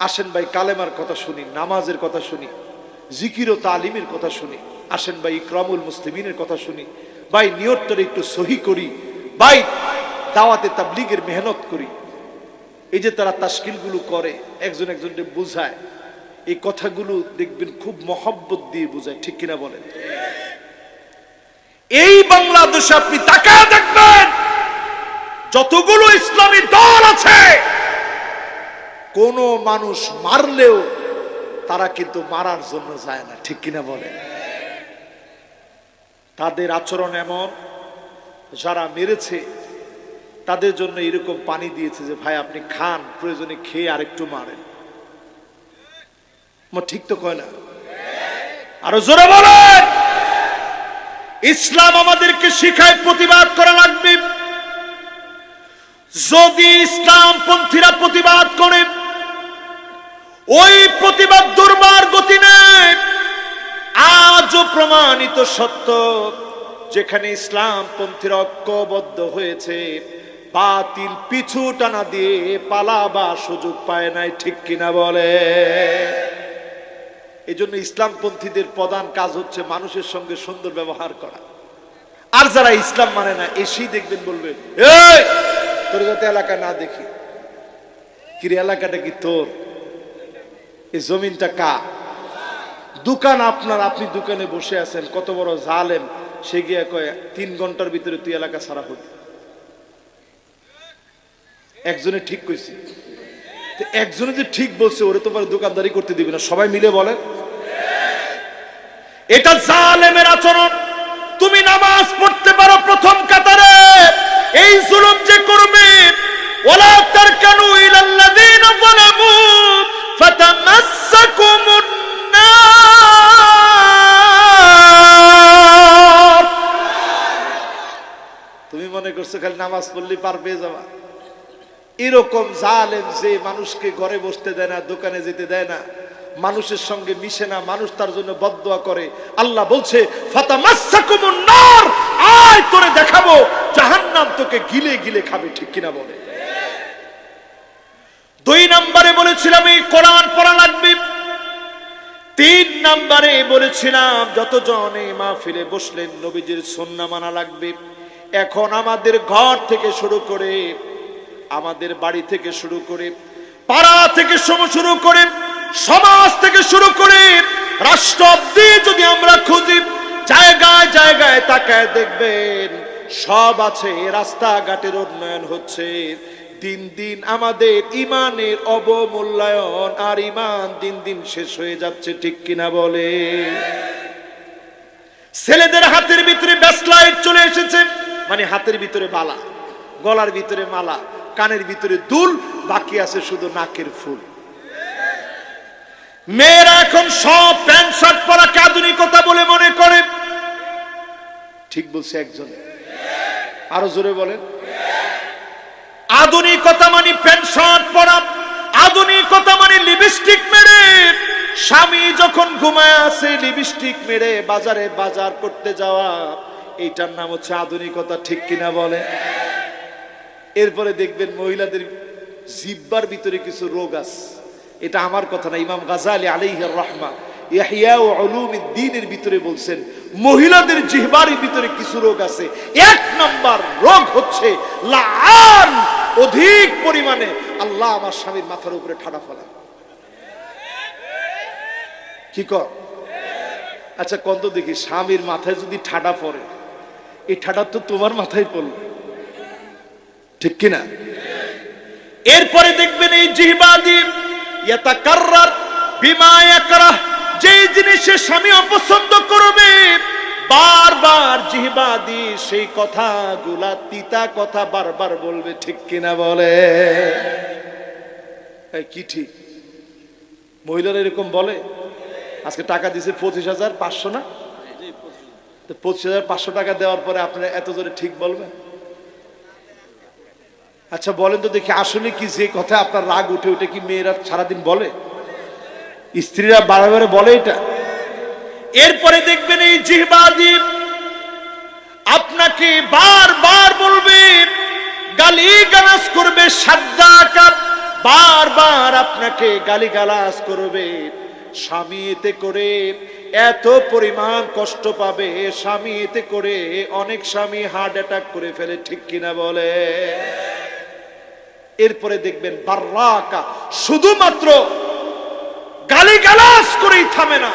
আসেন ভাই কালেমার কথা শুনি, নামাজের কথা শুনি, জিকির ও তালিমের কথা শুনি, আসেন ভাই ইকরামুল মুসলিমিনের কথা শুনি, ভাই নিয়তটা একটু সহি করি, ভাই দাওয়াতে তাবলীগের মেহনত করি। এই যে তারা তাশকিলগুলো করে, একজন একজনকে বুঝায়, এই কথাগুলো দেখবেন খুব মহব্বত দিয়ে বুঝায়, ঠিক কিনা বলেন? এই বাংলাদেশে আপনি তাকায় দেখবেন যতগুলো ইসলামী দল আছে, কোন মানুষ মারলেও তারা কিন্তু মারার জন্য যায় না, ঠিক কিনা বলেন? তাদের আচরণ এমন, যারা মেরেছে তাদের জন্য এরকম পানি দিয়েছে যে ভাই আপনি খান, প্রয়োজনে খেয়ে আরেকটু মারেন। ঠিক তো কয় না? আরো জোরে বলেন। ইসলাম আমাদেরকে শিখায় প্রতিবাদ করা লাগবে। যদি ইসলামপন্থীরা প্রতিবাদ করে, ওই প্রতিবাদ দুর্বার গতি নেই। আজও প্রমাণিত সত্য, যেখানে ইসলামপন্থীরা ঐক্যবদ্ধ হয়েছে, বাতিল পিছু টানা দিয়ে পালাবার সুযোগ পায় নাই, ঠিক কিনা বলে? এই জন্য ইসলামপন্থীদের প্রধান কাজ হচ্ছে মানুষের সঙ্গে সুন্দর ব্যবহার করা। আর যারা ইসলাম মানে না, এসেই দেখবেন বলবে এই তোর যাতে এলাকা না দেখি, কিরে এলাকাটা কি তোর? এই জমিনটা কার? দোকান আপনার, আপনি দোকানে বসে আছেন, কত বড় জালেম সে গিয়ে কয় 3 ঘন্টার ভিতরে তুই এলাকা ছাড়া হবি। একজনে ঠিক কইছে, একজনে যে ঠিক বলছে ওরে তোমার দোকানদারি করতে দিবে না, সবাই মিলে বলেন এটা জালেমের আচরণ। তুমি নামাজ পড়তে পারো প্রথম কাতারে, এই জুলুম যে করবে ওয়ালা তারকানু ইলাল্লাযিনা যালামু ফাতামাসসাকুমুন নার। তুমি মনে করছো খালি নামাজ পড়লে পার পেয়ে যাবা? এরকম জালেম যে মানুষকে ঘরে বসতে দেয় না, দোকানে যেতে দেয় না, মানুষের সঙ্গে মিশে না, মানুষ তার জন্য বদদুয়া করে, আল্লাহ বলছে ফাতামাসসাকুমুন নার, আয় তোরে দেখাবো জাহান্নাম তোকে গিলে গিলে খাবে, ঠিক কিনা বলে? 2 নম্বরে বলেছিলাম এই কোরআন পড়া লাগবে। 3 নম্বরে বলেছিলাম যতজন এই মাহফিলে বসলেন নবীজির সুন্নাহ মানা লাগবে। এখন আমাদের ঘর থেকে শুরু করে, আমাদের বাড়ি থেকে শুরু করে, পাড়া থেকে শুরু করে, সমাজ থেকে শুরু করে রাষ্ট্র অবধি যদি আমরা খুঁজি, জায়গায় জায়গায় তাকায় দেখবেন সব আছে। রাস্তাঘাটের উন্নয়ন হচ্ছে, দিন দিন আমাদের ইমানের অবমূল্যায়ন, আর ইমান দিন দিন শেষ হয়ে যাচ্ছে, ঠিক কিনা বলে? ছেলেদের হাতের ভিতরে ব্যাসলাইট চলে এসেছে, মানে হাতের ভিতরে বালা, গলার ভিতরে মালা, কানের ভিতরে দুল, বাকি আছে শুধু নাকের ফুল। মেয়েরা এখন সব প্যান্ট শার্ট পরাকে আধুনিকতা বলে মনে করে, ঠিক বলছে একজন, আরো জোরে বলেন। আধুনিকতা মানে প্যান্ট শার্ট পরা, আধুনিকতা মানে লিপস্টিক মেরে, স্বামী যখন ঘুমায় আছে লিপস্টিক মেরে বাজারে বাজার করতে যাওয়া, এইটার নাম হচ্ছে আধুনিকতা, ঠিক কিনা বলে? এরপরে দেখবেন মহিলাদের জিহ্বার ভিতরে কিছু রোগ আছে, এটা আমার কথা না, ইমাম গাজালি আলাইহির রাহমা ইহইয়া উলুমিদ্দিনের ভিতরে বলছেন মহিলাদের জিহ্বার ভিতরে কিছু রোগ আছে। এক নাম্বার রোগ হচ্ছে লাআন, অধিক পরিমাণে আল্লাহ আমার স্বামীর মাথার উপরে ঠাডা ফেলা। কি কর? আচ্ছা কত দেখি, স্বামীর মাথায় যদি ঠাডা পড়ে, এই ঠাডা তো তোমার মাথায় পড়লো, ঠিক কিনা? এরপরে দেখবেন এই জিহ্বা দিয়ে ইয়াতাকাররার বিমা ইয়াকরাহ, যে জিনিসের স্বামী অপছন্দ করবে বারবার জিহ্বা দিয়ে সেই কথাগুলা, তিতা কথা বারবার বলবে, ঠিক কিনা বলে? কি ঠিক? মহিলারা এরকম বলে? আজকে টাকা দিছে 25,500 না, 25,500 টাকা দেওয়ার পরে আপনারা এত জোরে ঠিক বলবেন? আচ্ছা বলেন তো দেখি, আসলে কি যে কথা আপনার রাগ উঠে উঠে কি মেয়েরা সারাদিন বলে? স্ত্রীরা বারে বলে এটা? এরপরে দেখবেন এই জিহ্বা দিয়ে আপনাকে বারবার বলবে, গালিগালাজ করবে, সাদ্দাকাত, বারবার আপনাকে গালিগালাজ করবে। স্বামী এতে করে এত পরিমাণ কষ্ট পাবে, স্বামী এতে করে অনেক স্বামী হার্ট অ্যাটাক করে ফেলে, ঠিক কিনা বলে? এরপরে দেখবেন বাররাকা, শুধুমাত্র গালিগালাজ করেই থামে না,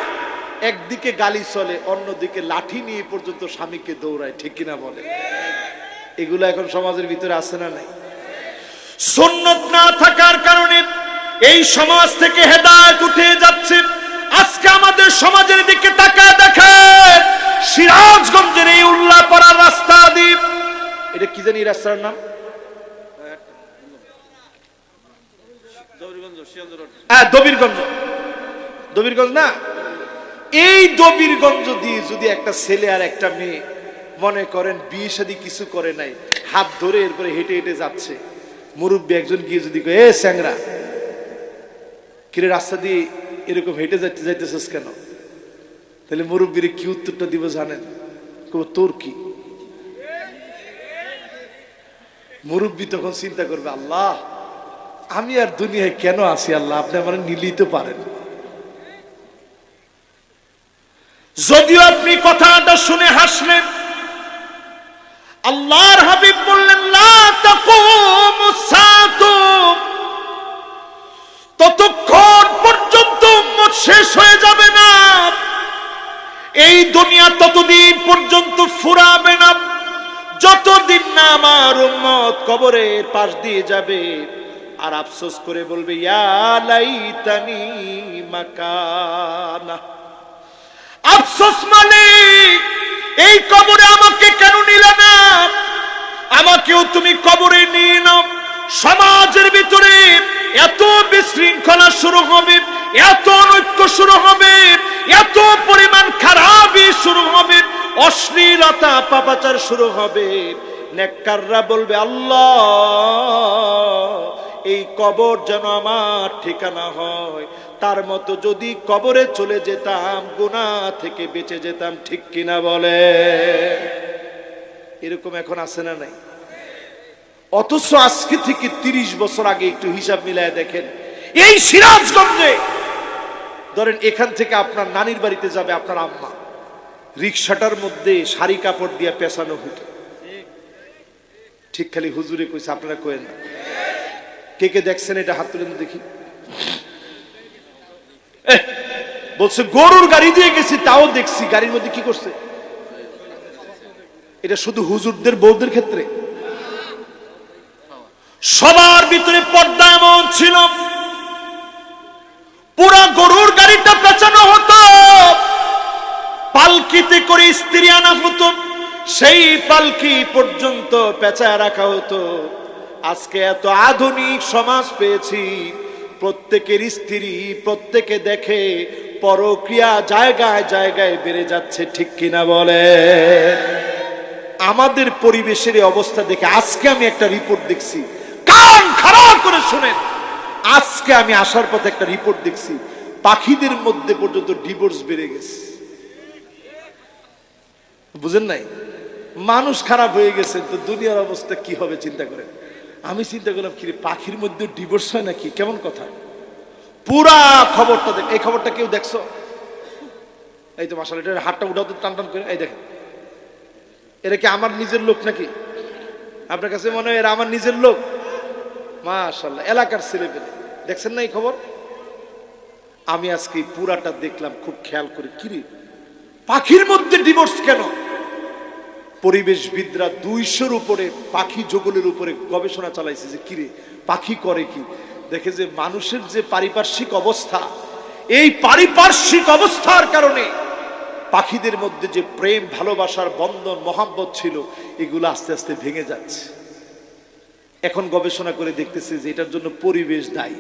একদিকে গালি চলে, অন্যদিকে লাঠি নিয়ে পর্যন্ত স্বামীকে দৌড়ায়, ঠিক কিনা বলে? এগুলো এখন সমাজের ভিতরে আছে না নাই? সুন্নাত না থাকার কারণে এই সমাজ থেকে হেদায়েত উঠে যাচ্ছে। আজকে আমাদের সমাজের দিকে তাকায় দেখেন, সিরাজগঞ্জের এই উল্লাপাড়ার রাস্তা দিয়ে, এটা কি জানি রাস্তার নাম, দবিরগঞ্জ না? এই দবিরগঞ্জ দিয়ে যদি একটা ছেলে আর একটা মেয়ে মনে করেন বিয়ে শাদী কিছু করে নাই, হাত ধরে এরপরে হেঁটে হেঁটে যাচ্ছে, মুরব্বী একজন গিয়ে যদি কয়, এ স্যাংরা কিরে রাস্তা দিয়ে এরকম হেঁটে যাইতেছিস কেন? তাহলে মুরব্বীর কি উত্তরটা দিব জানেন? তোর কি? মুরব্বী তখন চিন্তা করবে, আল্লাহ আমি আর দুনিয়ায় কেন আছি, আল্লাহ আপনি আমার নিলেই তো পারেন। যদিও আপনি কথাটা শুনে হাসলেন, আল্লাহর হাবিব বললেন লা তাকুমুস সাআতু, ততক্ষণ পর্যন্ত উম্মত শেষ হয়ে যাবে না, এই দুনিয়া ততদিন পর্যন্ত ফুরাবে না যতদিন না আমার উম্মত কবরের পাশ দিয়ে যাবে আর আফসোস করে বলবে, ইয়া লাইতানি মাকানা। আফসোস মানে এই কবরে আমাকে কেন নিলে না, আমাকেও তুমি কবরে নিয়ে নাও। সমাজের ভিতরে এত বিশৃঙ্খলা শুরু হবে, এত অনৈক্য শুরু হবে, এত পরিমাণ খারাপি শুরু হবে, অশ্লীলতা পাপাচার শুরু হবে। নেককাররা বলবে, আল্লাহ এই কবর যেন আমার ঠিকানা হয়, তার মতো যদি কবরে চলে যেতাম গুনাহ থেকে বেঁচে যেতাম, ঠিক কিনা বলে? এরকম এখন আছে না নাই? অথচ আজকে থেকে 30 বছর আগে একটু হিসাব মিলায় দেখেন, এই সিরাজগঞ্জে ধরেন এখান থেকে আপনার নানির বাড়িতে যাবে আপনার আম্মা, রিকশাটার মধ্যে শাড়ি কাপড় দিয়ে পেছানো হতো, ঠিক? খালি হুজুরে কইছে, আপনারা কইেন না। কে কে দেখছেন এটা হাত তুলে দেখি। বলছে গরুর গাড়ি দিয়ে গেছি, তাও দেখছি গাড়ির মধ্যে কি করছে। এটা শুধু হুজুরদের বউদের ক্ষেত্রে, সবার ভিতরে পর্দা এমন ছিল, পুরা গরুর গাড়িটা পেঁচানো হতো, পালকিতে করে স্ত্রী আনা হতো, সেই পালকি পর্যন্ত পেঁচায় রাখা হতো। আজকে এত আধুনিক সমাজ পেয়েছি, প্রত্যেকের স্ত্রী প্রত্যেকে দেখে পরক্রিয়া জায়গায় জায়গায় বেড়ে যাচ্ছে, ঠিক কিনা বলে? আমাদের পরিবেশের অবস্থা দেখে আজকে আমি একটা রিপোর্ট দেখছি, কান খারাপ করে শুনেন, আজকে আমি আসার পথে একটা রিপোর্ট দেখছি, পাখিদের মধ্যে পর্যন্ত ডিভোর্স বেড়ে গেছে। বুঝেন নাই? মানুষ খারাপ হয়ে গেছে, তো দুনিয়ার অবস্থা কি হবে চিন্তা করেন। আমি চিন্তা করলাম কি পাখির মধ্যে ডিভোর্স হয় নাকি, কেমন কথা। পুরা খবরটা দেখ, এই খবরটা কেউ দেখছো? এই তো মাশাআল্লাহ, এটার হাতটা উঠাও তো টান টান করে, এই দেখেন। এরা কি আমার নিজের লোক নাকি? আপনার কাছে মনে হয় এরা আমার নিজের লোক? মাশাআল্লাহ, এলাকার ছেলে পেলে। দেখছেন না এই খবর? আমি আজকে পুরাটা দেখলাম, খুব খেয়াল করে, কিরে পাখির মধ্যে ডিভোর্স কেন? পরিবেশবিদরা 200-র উপরে পাখি জগলের উপরে গবেষণা চালাইছে যে কিরে পাখি করে কি। দেখে যে মানুষের যে পারিপার্শ্বিক অবস্থা, এই পারিপার্শ্বিক অবস্থার কারণে পাখিদের মধ্যে যে প্রেম ভালোবাসার বন্ধন মহাব্বত ছিল, এগুলো আস্তে আস্তে ভেঙে যাচ্ছে। এখন গবেষণা করে দেখতেছে যে এটার জন্য পরিবেশ দায়ী।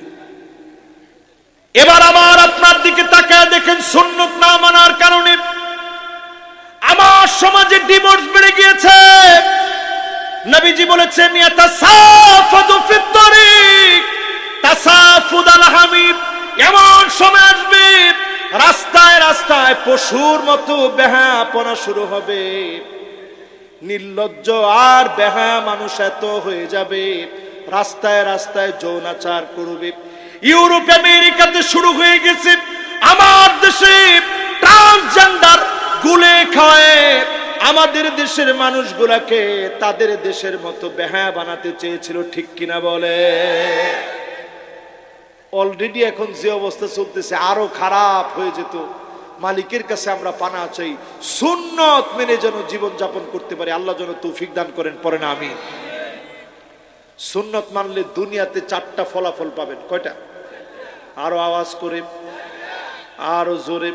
এবার আমার আপনার দিকে তাকায় দেখেন, সুন্নত না মানার কারণে আমার সমাজে ডিভোর্স বেড়ে গিয়েছে। নবীজি বলেছেন, ইয়াতাসাফাদু ফিত তারিক তাসাফুদাল হামিদ। এমন সময় আসবে রাস্তায় রাস্তায় পশুর মতো বেহায়াপনা শুরু হবে। নির্লজ্জ আর বেহায়া মানুষ এত হয়ে যাবে, রাস্তায় রাস্তায় যৌনাচার করবে। ইউরোপ আমেরিকাতে শুরু হয়ে গেছে, আমার দেশে ট্রান্সজেন্ডার গুলে খায় আমাদের দেশের মানুষগুলাকে তাদের দেশের মতো বেহায়া বানাতে চেয়েছিল, ঠিক কিনা বলে? অলরেডি এখন যে অবস্থা চলতেছে আরো খারাপ হয়ে যেত। মালিকের কাছে আমরা পানা চাই, সুন্নত মেনে যেন জীবন যাপন করতে পারি। আল্লাহ যেন তৌফিক দান করেন, পড়েন আমিন। সুন্নত মানলে দুনিয়াতে 4টা ফলাফল পাবেন। কয়টা? আরো আওয়াজ করে, আরো জোরে,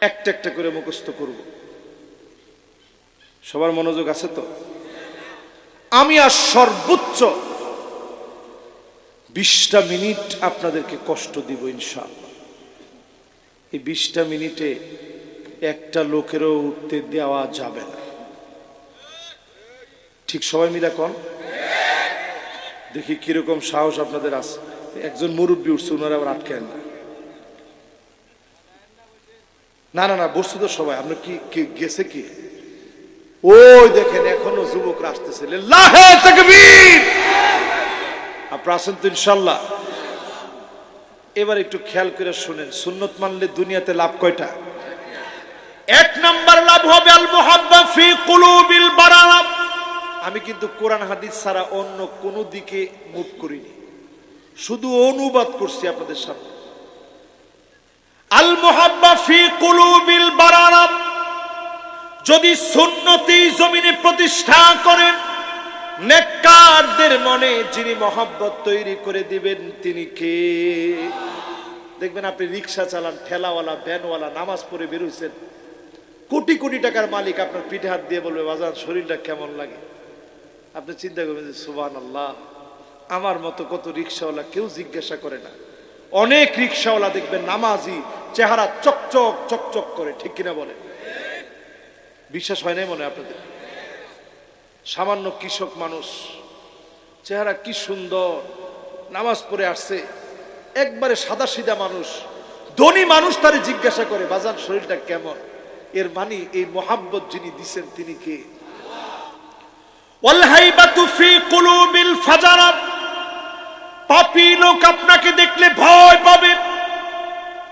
একটা একটা করে মুখস্থ করব। সবার মনোযোগ আছে তো? আমি আর সর্বোচ্চ 20টা মিনিট আপনাদেরকে কষ্ট দিব ইনশাআল্লাহ। এই 20টা মিনিটে একটা লোকেরও উঠতে দেওয়া যাবে না। ঠিক সবাই মিলে কোন, দেখি কিরকম সাহস আপনাদের আছে। একজন মুরব্বী উঠছে, ওনারা আবার আটকেন না। না না না, বসছে তো সবাই। আপনার কি গেছে কি? ওই দেখেন এখনো যুবকরা আসতেছে। লিল্লাহে তাকবীর। আপনারা আছেন তো ইনশাআল্লাহ? এবার একটু খেয়াল করে শুনেন, সুন্নত মানলে দুনিয়াতে লাভ কয়টা? 1 নাম্বার লাভ হবে আল মুহাব্বা ফি কুলুবিল বারারা। আমি কিন্তু কোরআন হাদিস ছাড়া অন্য কোনো দিকে মুভ করিনি, শুধু অনুবাদ করছি আপনাদের সামনে। আল মুহাব্বা ফি কুলুবিল বারারা, যদি সুন্নতি জমিনে প্রতিষ্ঠা করেন, নেককারদের মনে যিনি মহব্বত তৈরি করে দিবেন তিনি কে? দেখবেন আপনি রিক্সা চালান, ঠেলাওয়ালা, ভ্যানওয়ালা, নামাজ পড়ে বের হইছেন, কোটি কোটি টাকার মালিক আপনার পিঠে হাত দিয়ে বলবে, বাজার শরীরটা কেমন লাগে? আপনি চিন্তা করবেন যে সুবহানাল্লাহ, আমার মতো কত রিক্সাওয়ালা কেউ জিজ্ঞাসা করে না। অনেক রিক্সাওয়ালা দেখবেন নামাজি, চেহারা চকচক চকচক করে, ঠিক কিনা বলে? বিশ্বাস হয় নাই মনে আপনাদের? সামান্য কৃষক মানুষ, চেহারা কি সুন্দর, নামাজ পড়ে আসছে, একবারে সাদা সিধা মানুষ। ধনী মানুষ তারে জিজ্ঞাসা করে, বাজার শরীরটা কেমন? এর মানে এই মোহাব্বত যিনি দিছেন তিনি কে? ওয়াল হাইবাতু ফি কুলুবিল ফাজারা, পাপী লোক আপনাকে দেখলে ভয় পাবে।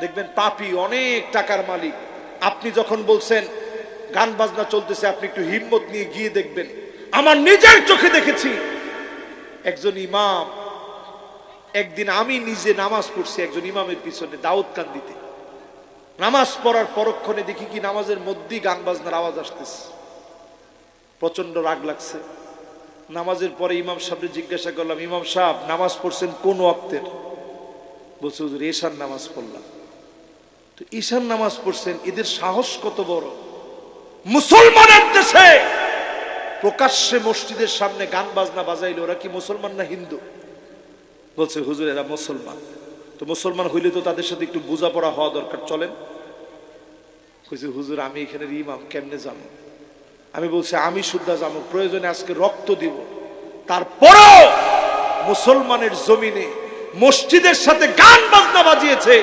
দেখবেন পাপী অনেক টাকার মালিক, আপনি যখন বলছেন গান বাজনা চলতেছে, আপনি একটু হিম্মত নিয়ে গিয়ে দেখবেন। আমার নিজের চোখে দেখেছি একজন ইমাম, একদিন আমি নিজে নামাজ পড়ছি একজন ইমামের পিছনে দাউদকান্দিতে। নামাজ পড়ার পরক্ষণে দেখি কি নামাজের মধ্যেই গান বাজনার আওয়াজ আসতেছে। প্রচন্ড রাগ লাগছে। নামাজের পরে ইমাম সাহেবকে জিজ্ঞাসা করলাম, ইমাম সাহেব নামাজ পড়ছেন কোন ওয়াক্তের? বলছে হুজুর ঈশার নামাজ পড়লাম। তো ঈশার নামাজ পড়ছেন, এদের সাহস কত বড়! মুসলমানের দেশে প্রকাশ্যে মসজিদের সামনে গান বাজনা বাজাইলে ওরা কি মুসলমান না হিন্দু? বলছে হুজুর এরা মুসলমান। তো মুসলমান হইলে তো তাদের সাথে একটু বোঝাপড়া হওয়া দরকার, চলেন। কইছে হুজুর আমি এখানের ইমাম, কেমনে যাবো? আমি বলছি আমি শুদ্ধা যাবো, প্রয়োজনে আজকে রক্ত দিব, তারপরেও মুসলমানের জমিনে মসজিদের সাথে গান বাজনা বাজিয়েছে,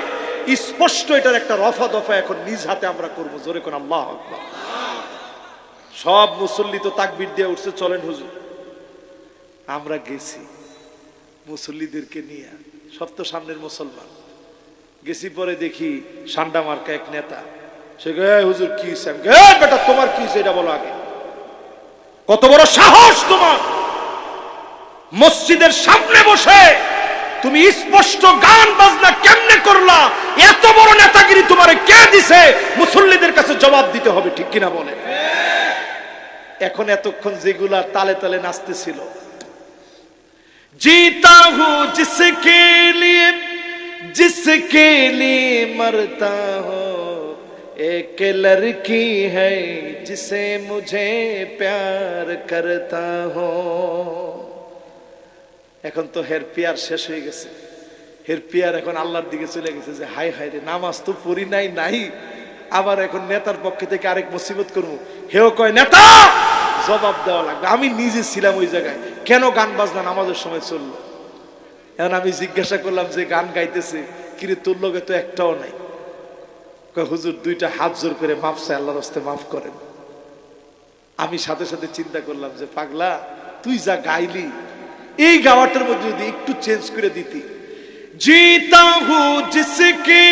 স্পষ্ট এটার একটা রফা দফা এখন নিজ হাতে আমরা করবো। জোরে কোন আল্লাহু আকবার। সব মুসল্লি তো তাকবীর দিয়ে উঠছে, চলেন হুজুর। আমরা গেছি মুসল্লিদেরকে নিয়ে, সব তো সামনের মুসলমান। গেছি, পরে দেখি সান্ডা মার্কা এক নেতা, সে হুজুর কি বেটা তোমার কি এটা বলো আগে, কত বড় সাহস তোমার, মসজিদের সামনে বসে তুমি স্পষ্ট গান বাজনা কেমনে করলা, এত বড় নেতাগিরি তোমারে কে দিছে, মুসল্লিদের কাছে জবাব দিতে হবে, ঠিক কিনা বলে। এখন এতক্ষণ যেগুলা তালে তালে নাচতেছিল, जीता हूं जिसके लिए मरता हूं, एक लड़की है जिसे मुझे प्यार करता हूं। এখন তো হের পিয়ার শেষ হয়ে গেছে, হের পিয়ার এখন আল্লাহর দিকে চলে গেছে যে হাই হাই রে, নামাজ তো পড়ি নাই, আবার এখন নেতার পক্ষ থেকে আরেক মুসিবত করবো। হেও কয় নেতা জবাব দেওয়া লাগবে। আমি নিজে ছিলাম ওই জায়গায়, কেন গান বাজনা নামাজের সময় চললো? এখন আমি জিজ্ঞাসা করলাম যে গান গাইতেছে কিরে, তোর লগে তো একটাও নাই। কয় হুজুর দুইটা হাত জোর করে মাফ চাই, আল্লাহর রাস্তায় মাফ করেন। আমি সাথে সাথে চিন্তা করলাম যে পাগলা, তুই যা গাইলি এই গাওয়াটার মধ্যে যদি একটু চেঞ্জ করে দিতি, जीता हूं जिसके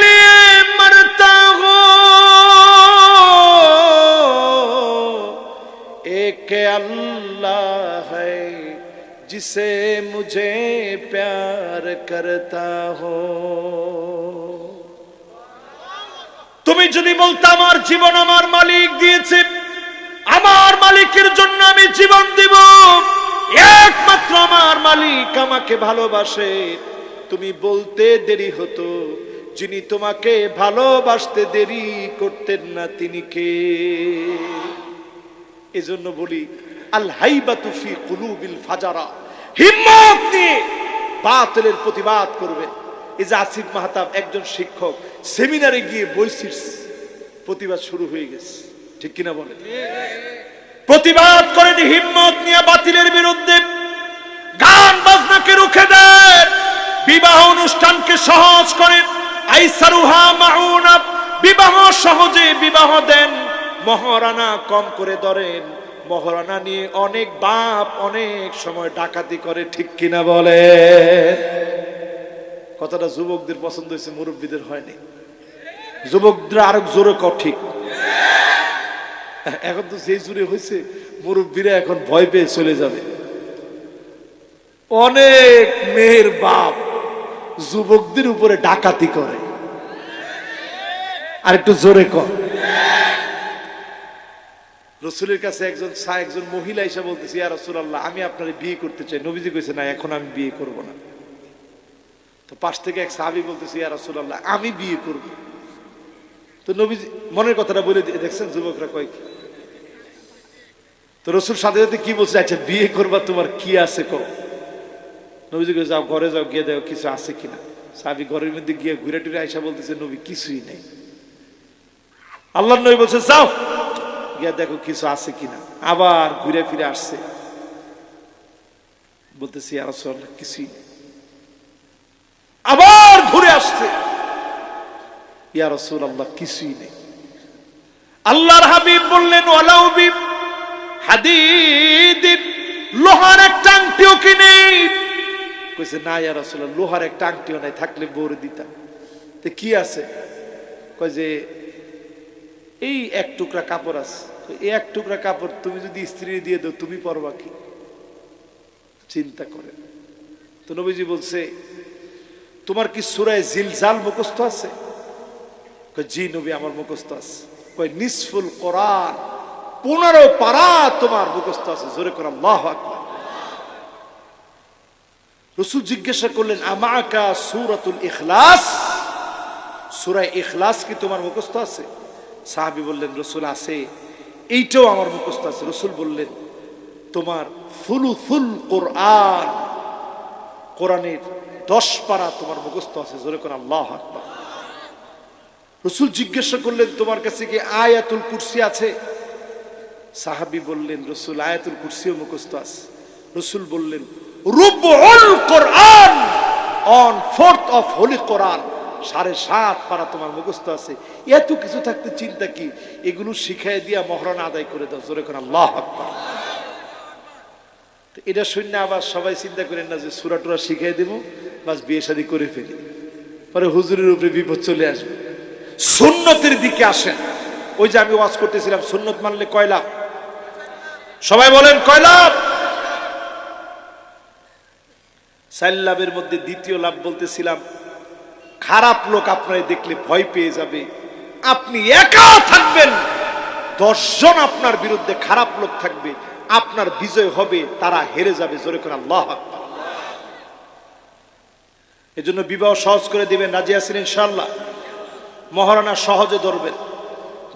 लिए मरता हूं, एक अल्लाह है जिसे मुझे प्यार करता हो। তুমি যদি বলতে আমার জীবন আমার মালিক দিয়েছে, আমার মালিকের জন্য আমি জীবন দিব, একমাত্র আমার মালিক আমাকে ভালোবাসে, তুমি বলতে দেরি হতো, যিনি তোমাকে ভালোবাসতে দেরি করতেন না তিনি কে? এজন্য বলি আল হাইবাতু ফি কুলুবিল ফাজারা, হিম্মত নিয়ে বাতিলের প্রতিবাদ করবেন। এই যে আসিফ মাহতাব একজন শিক্ষক, সেমিনারে গিয়ে বইছিস, প্রতিবাদ শুরু হয়ে গেছে, ঠিক কিনা বলেন? প্রতিবাদ করেন হিম্মত নিয়ে বাতিলের বিরুদ্ধে, গান বাজনাকে রুখে দেন, বিবাহ অনুষ্ঠানকে সহজ করেন, আইসারুহা মাউনা, বিবাহ সহজে বিবাহ দেন, মহারানা কম করে ধরেন। মহারানা নিয়ে অনেক বাপ অনেক সময় ডাকাতি করে, ঠিক কিনা বলেন? কথাটা যুবকদের পছন্দ হয়েছে, মুরব্বীদের হয়নি। যুবকরা আরো জোরে কর, ঠিক? এখন তো যে জোরে হয়েছে, মুরব্বীরা এখন ভয় পেয়ে চলে যাবে। অনেক মেয়ের বাপ যুবকদের উপরে ডাকাতি করে, আর একটু জোরে কর। রসুলের কাছে একজন মহিলা এসে বলতেছে, ইয়া রাসূলুল্লাহ, আমি আপনারে বিয়ে করতে চাই। নবীজি কইছে না, এখন আমি বিয়ে করব না। তো পাশ থেকে এক সাহাবী বলতেছে, ইয়া রাসূলুল্লাহ, আমি বিয়ে করব। তো নবীজি মনের কথাটা বলে দেখছেন যুবকরা কয় কি? তো রসুল সাথে সাথে কি বলছে, আচ্ছা বিয়ে করবা, তোমার কি আছে কও। নবীজি কইছে, যাও ঘরে যাও, গিয়ে দেখো কিছু আছে কিনা। সাহাবী ঘরের মধ্যে গিয়ে ঘুরে টুরে আইসা বলতেছে, নবী কিছুই নেই। আল্লাহর নবী বলছে, যাও গিয়া দেখো কিছু আছে কিনা। আবার ঘুরে ফিরে আসছে, বলতেছি ইয়া রাসূলুল্লাহ কিছুই নেই। আবার ঘুরে আসছে, ইয়া রাসূলুল্লাহ কিছুই নেই। আল্লাহর হাবিব বললেন, ওয়ালাউ বি হাদিদ, লোহার একটা আংটিও কি নেই? কইছে না ইয়া রাসূলুল্লাহ, লোহার একটা আংটিও নাই, থাকলে বউরে দিতাম। তো কি আছে? কয় যে এই এক টুকরা কাপড় আছে। এই এক টুকরা কাপড় তুমি যদি স্ত্রী দিয়ে দাও, তুমি পরবা কি? চিন্তা করেন। তো নবীজি বলছে, তোমার কি সূরা জিলজাল মুখস্থ আছে? কয় জি নবী, আমার মুখস্থ আছে। কয় নিসফুল কোরআন, 15 পারা তোমার মুখস্থ আছে। জোরে করে আল্লাহু আকবার। রাসূল জিজ্ঞাসা করলেন, আমাকা সূরাতুল ইখলাস, সূরা ইখলাস কি তোমার মুখস্থ আছে? সাহাবী বললেন, রাসূল আছে, এইটাও আমার মুখস্থ আছে। রাসূল বললেন, তোমার ফুলুল কোরআন, কোরআনের 10 পারা তোমার মুখস্থ আছে। জোরে করে আল্লাহু আকবার। রাসূল জিজ্ঞাসা করলেন, তোমার কাছে কি আয়াতুল কুরসি আছে? সাহাবী বললেন, রসুল আয়াতুল কুরসিও মুখস্থ আছে। রসুল বললেন, রুবুল কোরআন, অন ফোর্থ অফ হোলি কোরআন, 7.5 পারা তোমার মুখস্থ আছে। এত কিছু থাকতে চিন্তা কি? এগুলো শিখাই দিয়া মহরানা আদায় করে দাও। জোরে করে আল্লাহু আকবার। এটা শুনে আবার সবাই চিন্তা করেন না যে সূরা টুরা শিখাই দেবো, বাস বিয়ে শাদী করে ফেলি, পরে হুজুরের উপরে বিপদ চলে আসবে। সুন্নতের দিকে আসেন। ওই যে আমি ওয়াজ করতেছিলাম, সুন্নত মানলে কয় লাভ? সবাই বলেন কয় লাভ? 4 লাভের মধ্যে দ্বিতীয় লাভ বলতেছিলাম, খারাপ লোক আপনারা দেখলে ভয় পেয়ে যাবে। আপনি একা থাকবেন, 10 জন আপনার বিরুদ্ধে খারাপ লোক থাকবে, আপনার বিজয় হবে, তারা হেরে যাবে। জোরে করে আল্লাহু আকবার। এজন্য বিবাহ সহজ করে দিবেন। রাজি আছেন ইনশাআল্লাহ? মহারানা সহজে ধরবেন।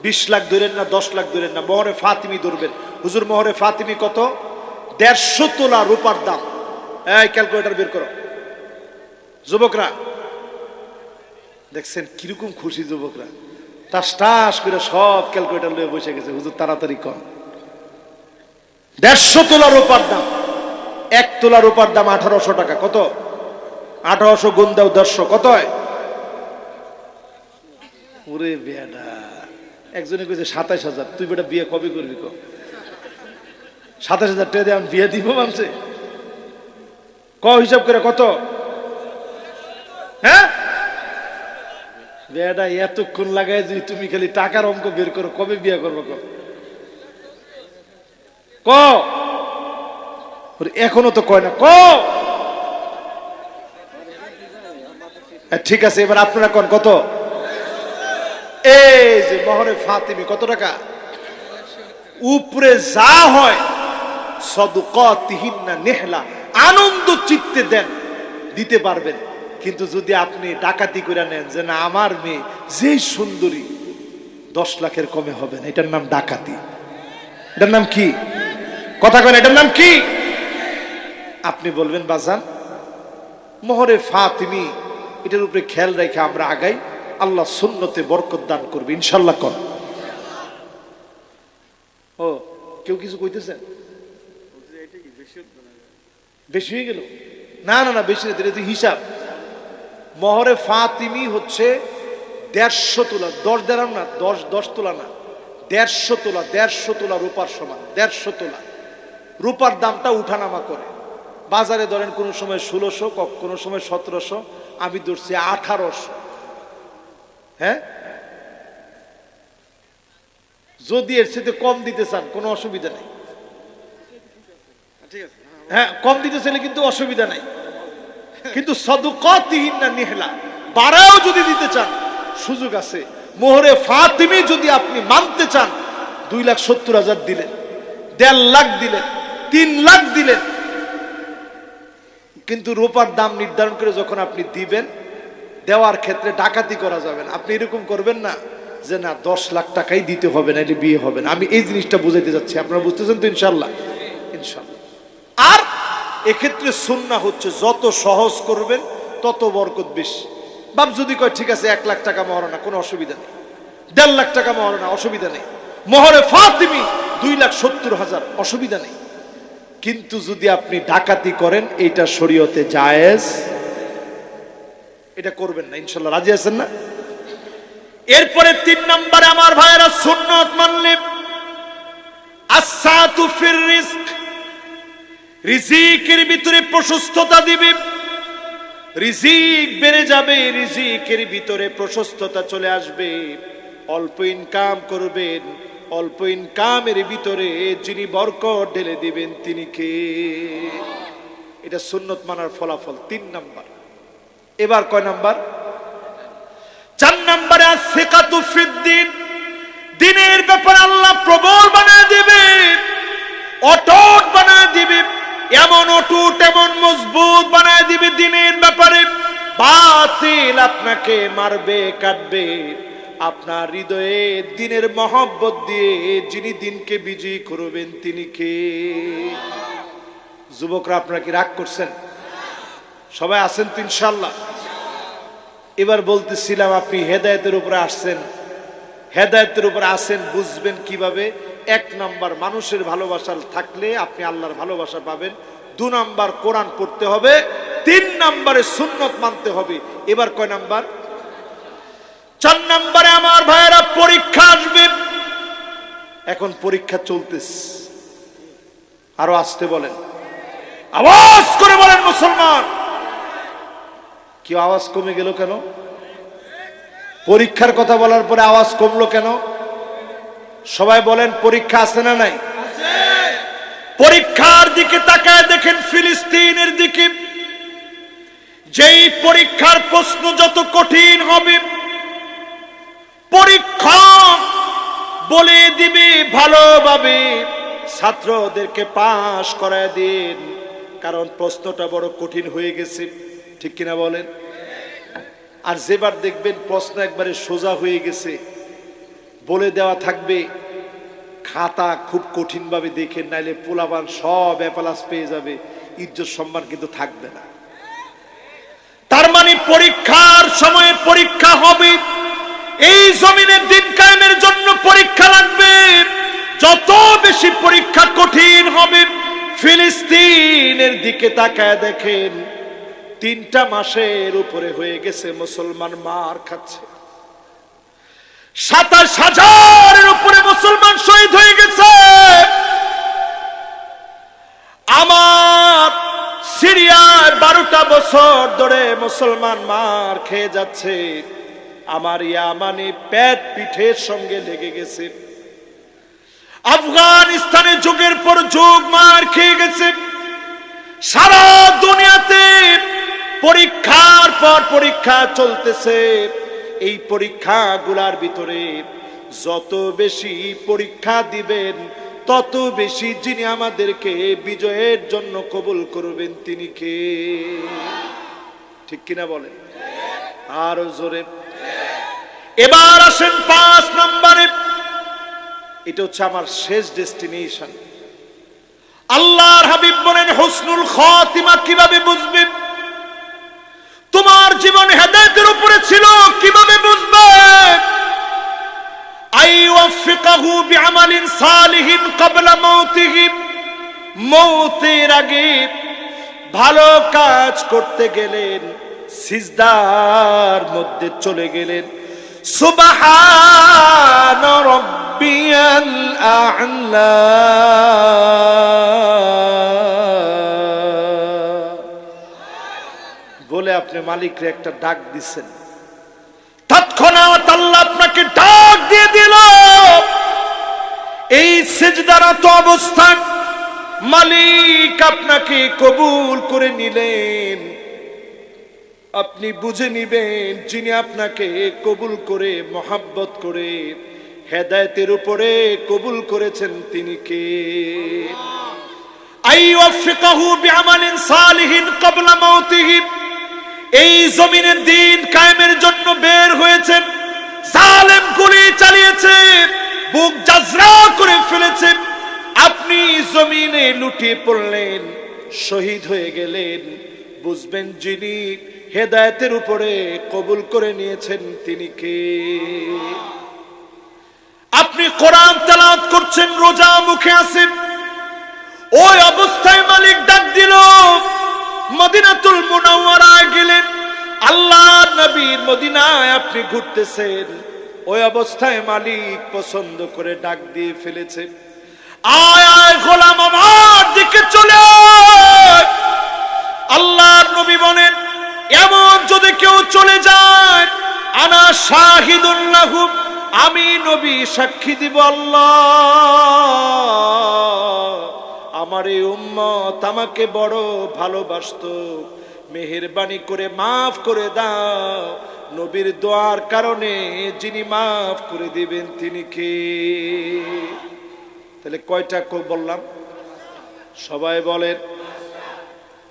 20 লাখ ধরেন না, 10 লাখ ধরেন না, মোহরে ফাতিমি ধরবেন। হুজুর মোহরে ফাতিমি কত? 150 তোলা রূপার দাম। এই ক্যালকুলেটর বের করো। যুবকরা দেখছেন কিরকম খুশি, যুবকরা টাস টাস করে সব ক্যালকুলেটর লয়ে বসে গেছে। হুজুর তাড়াতাড়ি কম। 150 তোলা রূপার দাম। 1 তোলা রূপার দাম 1800 টাকা। কত? 1800 গুণ দাও 100, কত হয়? ওরে বেটা, একজনে কইছে 27,000। তুই বেটা বিয়ে কবে করবি? 27,000 টাকা দিয়ে আমি বিয়ে দিব মানছে? ক হিসাব করে কত? হ্যাঁ বেটা, এতক্ষণ লাগায় যদি তুমি খালি টাকার অঙ্ক বের করো, কবে বিয়ে করবো? ক এখনো তো কয় না। ক ঠিক আছে, এবার আপনারা কোন কত? এই যে মহরে ফাতিমি কত টাকা? উপরে যা হয় সাদকাতিহিন্না নিহলা, আনন্দ চিত্তে দেন, দিতে পারবেন। কিন্তু যদি আপনি ডাকাতি করে নেন যে না আমার মেয়ে যেই সুন্দরী, 10 লাখের কমে হবে না, এটার নাম ডাকাতি। এটার নাম কি? কথা কন, এটার নাম কি? আপনি বলবেন বাজান মহরে ফাতিমি, এটার উপরে খেয়াল রেখে আমরা আগাই, আল্লাহ সুন্নতে বরকত দান করবে ইনশাল্লাহ। কন ও কেউ কিছু কইতেছেন? বেশি হয়ে গেল? না না না, বেশি না, এটা হিসাব। মহরে ফাতিমি হচ্ছে 150 তোলা, 10 দেরাম না, 10 তোলা না, 150 তোলা। 150 তোলা রূপার সমান। 150 তোলা রূপার দামটা উঠানামা করে। বাজারে ধরেন কোন সময় 1600, কোন সময় 1700, আমি ধরছি 1800। হ্যাঁ, যদি এর সাথে কম দিতে চান কোনো অসুবিধা নেই। হ্যাঁ, কম দিতে চাইলে কিন্তু অসুবিধা নাই, কিন্তু সাদকাতিহিন্না নিহলা, বাড়াও যদি দিতে চান সুযোগ আছে। মোহরে ফাতিমি যদি আপনি মানতে চান, 2,70,000 দিলেন, 1.5 লাখ দিলেন, 3 লাখ দিলেন, কিন্তু রূপার দাম নির্ধারণ করে যখন আপনি দিবেন, দেওয়ার ক্ষেত্রে ডাকাতি করা যাবে না। আপনি এরকম করবেন না যে না 10 লাখ টাকাই দিতে হবে না, এটা বিয়ে হবে না। আমি এই জিনিসটা বুঝাইতে যাচ্ছি, আপনারা বুঝতেছেন তো ইনশাল্লাহ? ইনশাল্লাহ। আর এক্ষেত্রে সুন্নাহ হচ্ছে যত সহজ করবেন তত বরকত বেশি। বাপ যদি কয় ঠিক আছে 1 লাখ টাকা মহারণা, কোনো অসুবিধা নেই, 1.5 লাখ টাকা মহারণা, অসুবিধা নেই, মহরে ফাতিমি 2,70,000, অসুবিধা নেই। কিন্তু যদি আপনি ডাকাতি করেন, এইটা শরীয়তে জায়েজ, এটা করবেন না ইনশাল্লাহ। রাজি আছেন না? এরপরে 3 নম্বরে আমার ভাইয়েরা সুন্নাত মানলে আসসাতু ফির রিজক, রিজিকের ভিতরে প্রশস্ততা দিবে, রিজিক বেড়ে যাবে, রিজিকের ভিতরে প্রশস্ততা চলে আসবে। অল্প ইনকাম করবেন, অল্প ইনকামের ভিতরে যিনি বরকত ঢেলে দিবেন তিনি কে? এটা সুন্নত মানার ফলাফল। 3 নাম্বার। এবার কয় নাম্বার? 4 নম্বরে আসিকাতু ফিদ্দিন, দিনের ব্যাপারে আল্লাহ প্রবল বানায় দিবে, অটুট বানায় দিবে, এমন অটুট এমন মজবুত বানায় দিবে দিনের ব্যাপারে। বাতিল আপনাকে মারবে, কাটবে, আপনার হৃদয়ে দিনের মহব্বত দিয়ে যিনি দিনকে বিজয়ী করবেন তিনি কে? যুবকরা আপনারা কি রাগ করছেন? সবাই আছেন তো ইনশাল্লাহ? এবার বলতেছিলাম আপনি হেদায়েতের উপরে আসছেন, হেদায়েতের উপরে আসেন, বুঝবেন কিভাবে? এক নাম্বার মানুষের ভালোবাসা থাকলে আপনি আল্লাহর ভালোবাসা পাবেন, 2 নাম্বার কোরআন পড়তে হবে, 3 নাম্বারে সুন্নত মানতে হবে। এবার কয় নাম্বার? 4 নাম্বারে আমার ভাইয়েরা পরীক্ষা আসবে। এখন পরীক্ষা চলতেছে, আরো আসতে বলেন, আওয়াজ করে বলেন মুসলমান। কি আওয়াজ কমে গেল কেন? পরীক্ষার কথা বলার পরে আওয়াজ কমলো কেন? সবাই বলেন পরীক্ষা আছে না নাই? পরীক্ষার দিকে তাকায় দেখেন ফিলিস্তিনের দিকে। যেই পরীক্ষার প্রশ্ন যত কঠিন হবে, পরীক্ষা বলে দিবে ভালোভাবে ছাত্রদেরকে পাশ করায় দিন, কারণ প্রশ্নটা বড় কঠিন হয়ে গেছে। ঠিক কিনা বলেন? আর যেবার দেখবেন প্রশ্ন একবারে সোজা হয়ে গেছে, বলে দেওয়া থাকবে খাতা খুব কঠিন ভাবে দেখেন, নাইলে পোলাবান সব এপালাস পেয়ে যাবে, ইজ্জত সম্মান কিন্তু থাকবে না। তার মানে পরীক্ষার সময়ে পরীক্ষা হবে। এই জমিনের দিন কায়েমের জন্য পরীক্ষা লাগবে। যত বেশি পরীক্ষা কঠিন হবে, ফিলিস্তিনের দিকে তাকায় দেখেন 3টা মাসের উপরে হয়ে গেছে মুসলমান মার খাচ্ছে। 27,000-এর উপরে মুসলমান শহীদ হয়ে গেছে। আমার সিরিয়ায় 12টা বছর ধরে মুসলমান মার খেয়ে যাচ্ছে। আমার ইয়ামানে পেট পিঠের সঙ্গে লেগে গেছে। আফগানিস্তানে যুগের পর যুগ মার খেয়ে গেছে। সারা দুনিয়াতে পরীক্ষার পর পরীক্ষা চলতেছে। এই পরীক্ষাগুলোর ভিতরে যত বেশি পরীক্ষা দিবেন, তত বেশি যিনি আমাদেরকে বিজয়ের জন্য কবুল করবেন তিনি কে? ঠিক কিনা বলেন? আরো জোরে। এবার আসেন 5 নম্বরে। এটা হচ্ছে আমার শেষ ডেস্টিনেশন। আল্লাহর হাবিব বলেন হুসনুল খাতিমা কিভাবে বুঝবে? তোমার জীবন হেদায়েতের উপরে ছিল, কিভাবে বুঝবে? আইওয়াফিকাহু বিআমালিন সালিহিন ক্বাবলা মাউতিহি। মৌতের আগে ভালো কাজ করতে গেলেন, সিজদার মধ্যে চলে গেলেন। সুবহান রাব্বিয়াল আ'লা। বলে আপনি মালিকরে একটা ডাক দিচ্ছেন, তৎক্ষণাৎ আল্লাহ আপনাকে ডাক দিয়ে দিল। এই সিজদারত অবস্থায় মালিক আপনাকে কবুল করে নিলেন। আপনি বুঝে নিবেন যিনি আপনাকে কবুল করে মহাব্বত করে হেদায়েতের উপরে কবুল করেছেন তিনি কে? আইওয়াফিকাহু বিআমালিন সালিহিন ক্বাবলা মাউতিহি। এই জমিনের দিন কায়েমের জন্য বের হয়েছেন, জালেম গুলি চালিয়েছে, বুক জাজরা করে ফেলেছে। আপনি জমিনে লুটিয়ে পড়লেন, শহীদ হয়ে গেলেন। বুঝবেন যিনি হেদায়েতের উপরে কবুল করে নিয়েছেন তিনি কে? আপনি কোরআন তেলাওয়াত করছেন, রোজা মুখে আছেন, ওই অবস্থায় মালিক ডাক দিল। মদিনাতুল মুনাওয়ারায় গেলেন, আল্লাহর নবীর মদিনায় আপনি ঘুরতেছেন, ওই অবস্থায় মালিক পছন্দ করে ডাক দিয়ে ফেলেছে, আয় আয় গোলাম আমার দিকে চলে আয়। আল্লাহর নবী বলেন এমন যদি কেউ চলে যায়, আনা শাহিদুন লাহু, আমি নবী সাক্ষী দিব আল্লাহ আমার এই উম্মত আমাকে বড় ভালোবাসতো, মেহেরবানি করে মাফ করে দাও। নবীর দোয়ার কারণে যিনি মাফ করে দিবেন তিনি কে? তাহলে কয়টা বললাম? সবাই বলেন।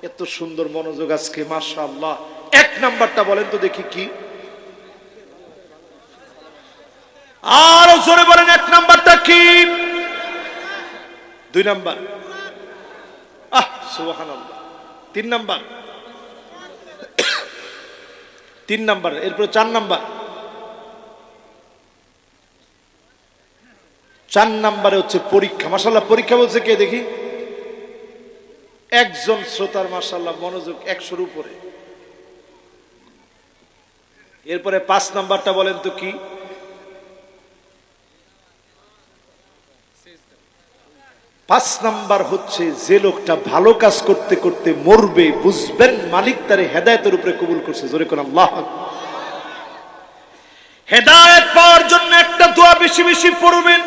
এত সুন্দর মনোযোগ আজকে, মাশাআল্লাহ। 1 নাম্বারটা বলেন তো দেখি কি? আর জোরে বলেন 1 নাম্বারটা কি? 2 নাম্বার? সুবহানাল্লাহ। 3 নাম্বার? 3 নাম্বার। এরপর 4 নাম্বার? 4 নম্বরে হচ্ছে পরীক্ষা। মাশাআল্লাহ পরীক্ষা বলছে কে দেখি? একজন শ্রোতার মাশাআল্লাহ মনোযোগ 100-র উপরে। এরপরে 5 নাম্বারটা বলেন তো কি? পাঁচ নাম্বার হচ্ছে যে লোকটা ভালো কাজ করতে করতে মরবে, বুঝবেন মালিক তারে হেদায়েতের উপরে কবুল করছে। জোরে কোন আল্লাহ আকবার। হেদায়েত পাওয়ার জন্য একটা দোয়া বেশি বেশি পড়বেন,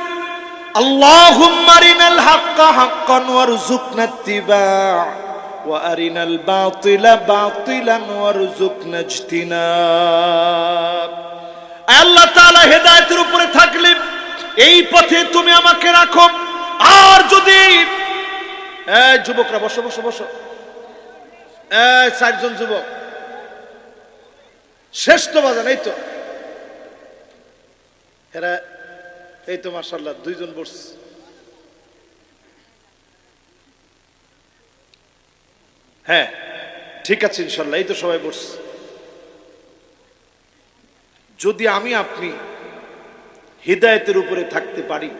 আল্লাহুম্মা আরিনাল হাক্কা হাক্কান ওয়ারযুকনা ইত্তিবা' ওয়া আরিনাল বাতিলা বাতিলান ওয়ারযুকনা ইজতিনাব। আল্লাহ তাআলা হেদায়েতের উপরে থাকলে এই পথে তুমি আমাকে রাখো। আর যদি যুবকরা বসো বসো বসো, 4 জন যুবক শেষ তো বাজান, এই তো এরা, এই তো মাশাআল্লাহ 2 জন বসছে। হ্যাঁ ঠিক আছে ইনশাআল্লাহ, এই তো সবাই বসছে। যদি আমি আপনি হিদায়াতের উপরে থাকতে পারি,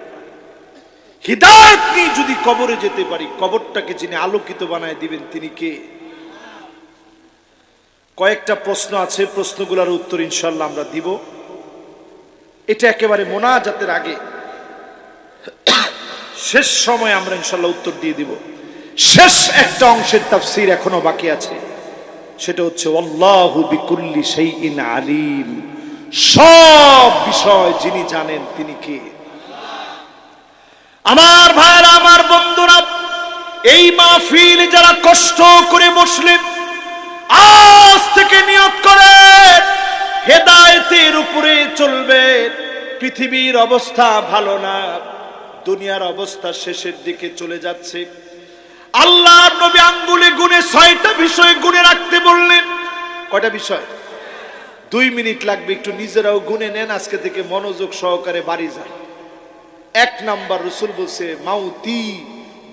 হিদায়াত নিয়ে যদি কবরে যেতে পারি, কবরটাকে যিনি আলোকিত বানায় দিবেন তিনি কে? কয়েকটা প্রশ্ন আছে, প্রশ্নগুলোর উত্তর ইনশাআল্লাহ আমরা দিব। এটা একেবারে মোনাজাতের আগে শেষ সময় আমরা ইনশাআল্লাহ উত্তর দিয়ে দিব। শেষ একটা অংশের তাফসীর এখনো বাকি আছে, সেটা হচ্ছে আল্লাহু বিকুল্লি শাইইন আলিম। সব বিষয় যিনি জানেন তিনি কে? আমার ভাইরা, আমার বন্ধুরা, এই মাহফিল যারা কষ্ট করে বসলেন, আজ থেকে নিয়ত করে হেদায়েতের উপরে চলবে। পৃথিবীর অবস্থা ভালো না, দুনিয়ার অবস্থা শেষের দিকে চলে যাচ্ছে। আল্লাহর নবী আঙ্গুলে গুনে 6টা বিষয় গুনে রাখতে বললেন। কয়টা বিষয়? 2 মিনিট লাগবে, একটু নিজেরাও গুনে নেন, আজকে থেকে মনোযোগ সহকারে বাড়ি যান। 1 নাম্বার রাসূল বলছে মাউতি,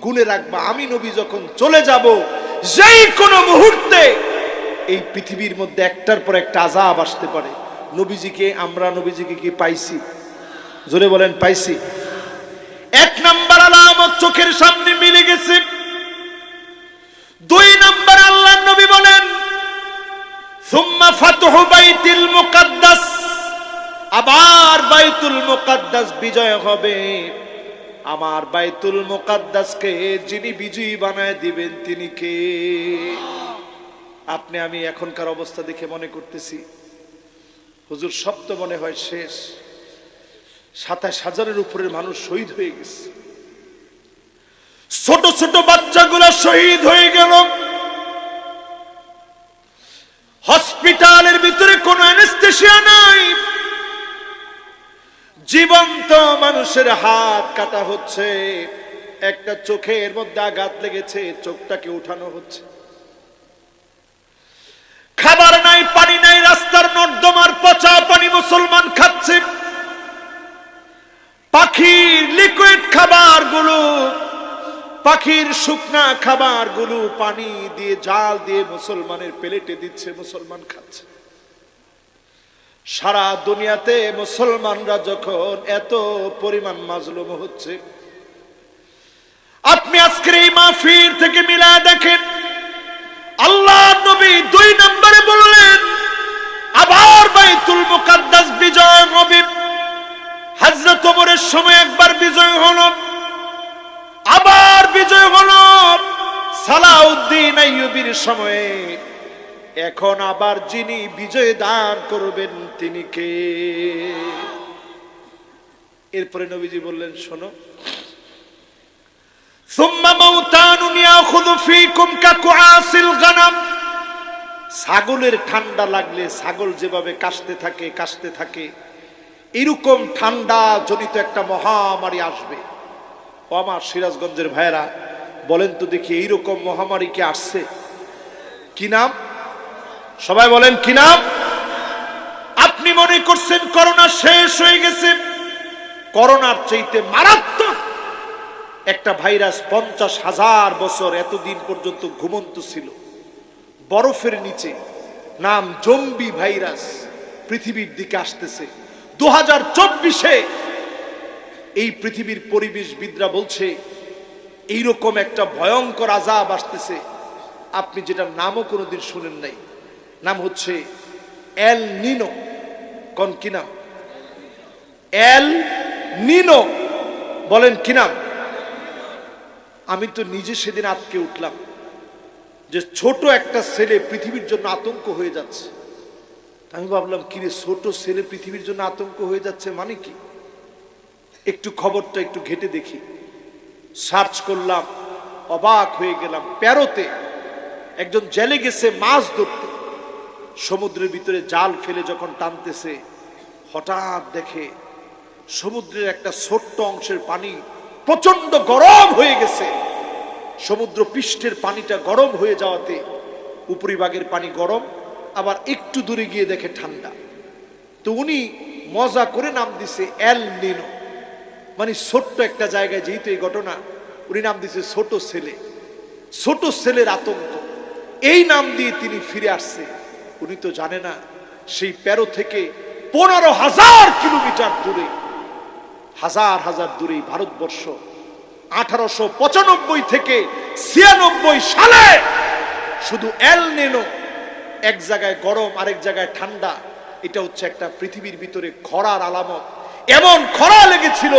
গুনে রাখবা আমি নবী যখন চলে যাব, যেই কোনো মুহূর্তে এই পৃথিবীর মধ্যে একটার পর একটা আযাব আসতে পারে। নবীজিকে, আমরা নবীজিকে কি পাইছি? জোরে বলেন পাইছি। 1 নাম্বার আলামত চোখের সামনে মিলে গেছে। 2 নাম্বার আল্লাহর নবী বলেন সুম্মা ফাতহু বাইতুল মুকাদ্দাস, আবার বাইতুল মুকাদ্দাস বিজয় হবে। আমার বাইতুল মুকাদ্দাসকে যিনি বিজয়ী বানায় দিবেন তিনি কে? আপনি আমি এখনকার অবস্থা দেখে মনে করতেছি হুজুর সব তো মনে হয় শেষ। 27,000-এর উপরের মানুষ শহীদ হয়ে গেছে, ছোট ছোট বাচ্চাগুলো শহীদ হয়ে গেল। হসপিটালের ভিতরে কোনো অ্যানেস্থেসিয়া নাই, জীবন্ত মানুষের হাত কাটা হচ্ছে। একটা চোখের মধ্যে আঘাত লেগেছে, চোখটাকে উঠানো হচ্ছে। খাবার নাই, পানি নাই, রাস্তার নর্দমার পচা পানি মুসলমান খাচ্ছে। পাখির লিকুইড খাবারগুলো, পাখির শুকনা খাবারগুলো পানি দিয়ে জাল দিয়ে মুসলমানের প্লেটে দিচ্ছে, মুসলমান খাচ্ছে। সারা দুনিয়াতে মুসলমানরা যখন এত পরিমাণ মাজলুম হচ্ছে, আপনি আজকের এই মাহফিল থেকে মিলায় দেখেন। আল্লাহ নবী 2 নম্বরে বললেন আবার বাইতুল মুকাদ্দাস বিজয় হবে। হযরত ওমরের সময় একবার বিজয় হলো, আবার বিজয় হলো সালাউদ্দিন আইয়ুবীর সময়ে। এখন আবার যিনি বিজয় দান করবেন তিনি কে? এরপরে নবীজি বললেন শোনো, সুম্মা মাউতানুন ইয়াখুযু ফীকুম কাকুআসিল গানাম। ছাগলের ঠান্ডা লাগলে ছাগল যেভাবে কাশতে থাকে এরকম ঠান্ডা জনিত একটা মহামারী আসবে। ও আমার সিরাজগঞ্জের ভাইয়েরা, বলেন তো দেখি এইরকম মহামারী কি আসছে? কি নাম? সবাই বলেন কি নাম? আপনি মনে করছেন করোনা শেষ হয়ে গেছে? করোনার চাইতে মারাত্মক একটা ভাইরাস 50,000 বছর এতদিন পর্যন্ত ঘুমন্ত ছিল বরফের নিচে, নাম জম্বি ভাইরাস, পৃথিবীর দিকে আসতেছে। 2024-এ এই পৃথিবীর পরিবেশবিদরা বলছে এইরকম একটা ভয়ঙ্কর আযাব আসতেছে, আপনি যেটার নামও কোনোদিন শুনেন নাই। নাম হচ্ছে এল নিনো। কোন কি নাম? এল নিনো। বলেন কি নাম? আমি তো নিজে সেদিন আটকে উঠলাম যে ছোট একটা ছেলে পৃথিবীর জন্য আতঙ্ক হয়ে যাচ্ছে। আমি ভাবলাম কিরে, ছোট ছেলে পৃথিবীর জন্য আতঙ্ক হয়ে যাচ্ছে মানে কি? একটু খবরটা একটু ঘেটে দেখি, সার্চ করলাম, অবাক হয়ে গেলাম। পেরোতে একজন জেলে গেছে মাছ ধরতে, সমুদ্রের ভিতরে জাল ফেলে যখন টানতেছে, হঠাৎ দেখে সমুদ্রের একটা ছোট্ট অংশের পানি প্রচন্ড গরম হয়ে গেছে। সমুদ্র পৃষ্ঠের পানিটা গরম হয়ে যাওয়াতে উপরিভাগের পানি গরম, আবার একটু দূরে গিয়ে দেখে ঠান্ডা। তো উনি মজা করে নাম দিছে এল নিনো, মানে ছোট্ট একটা জায়গায় যেহেতু এই ঘটনা, উনি নাম দিছে ছোট ছেলে। ছোট ছেলের আতঙ্ক, এই নাম দিয়ে তিনি ফিরে আসছে। উনি তো জানে না সেই পেরো থেকে 15,000 কিলোমিটার দূরে, হাজার হাজার দূরে ভারতবর্ষ 1895 থেকে 96 সালে শুধু এল নিনো, এক জায়গায় গরম আরেক জায়গায় ঠান্ডা, এটা হচ্ছে একটা পৃথিবীর ভিতরে খরার আলামত। এমন খরা লেগেছিল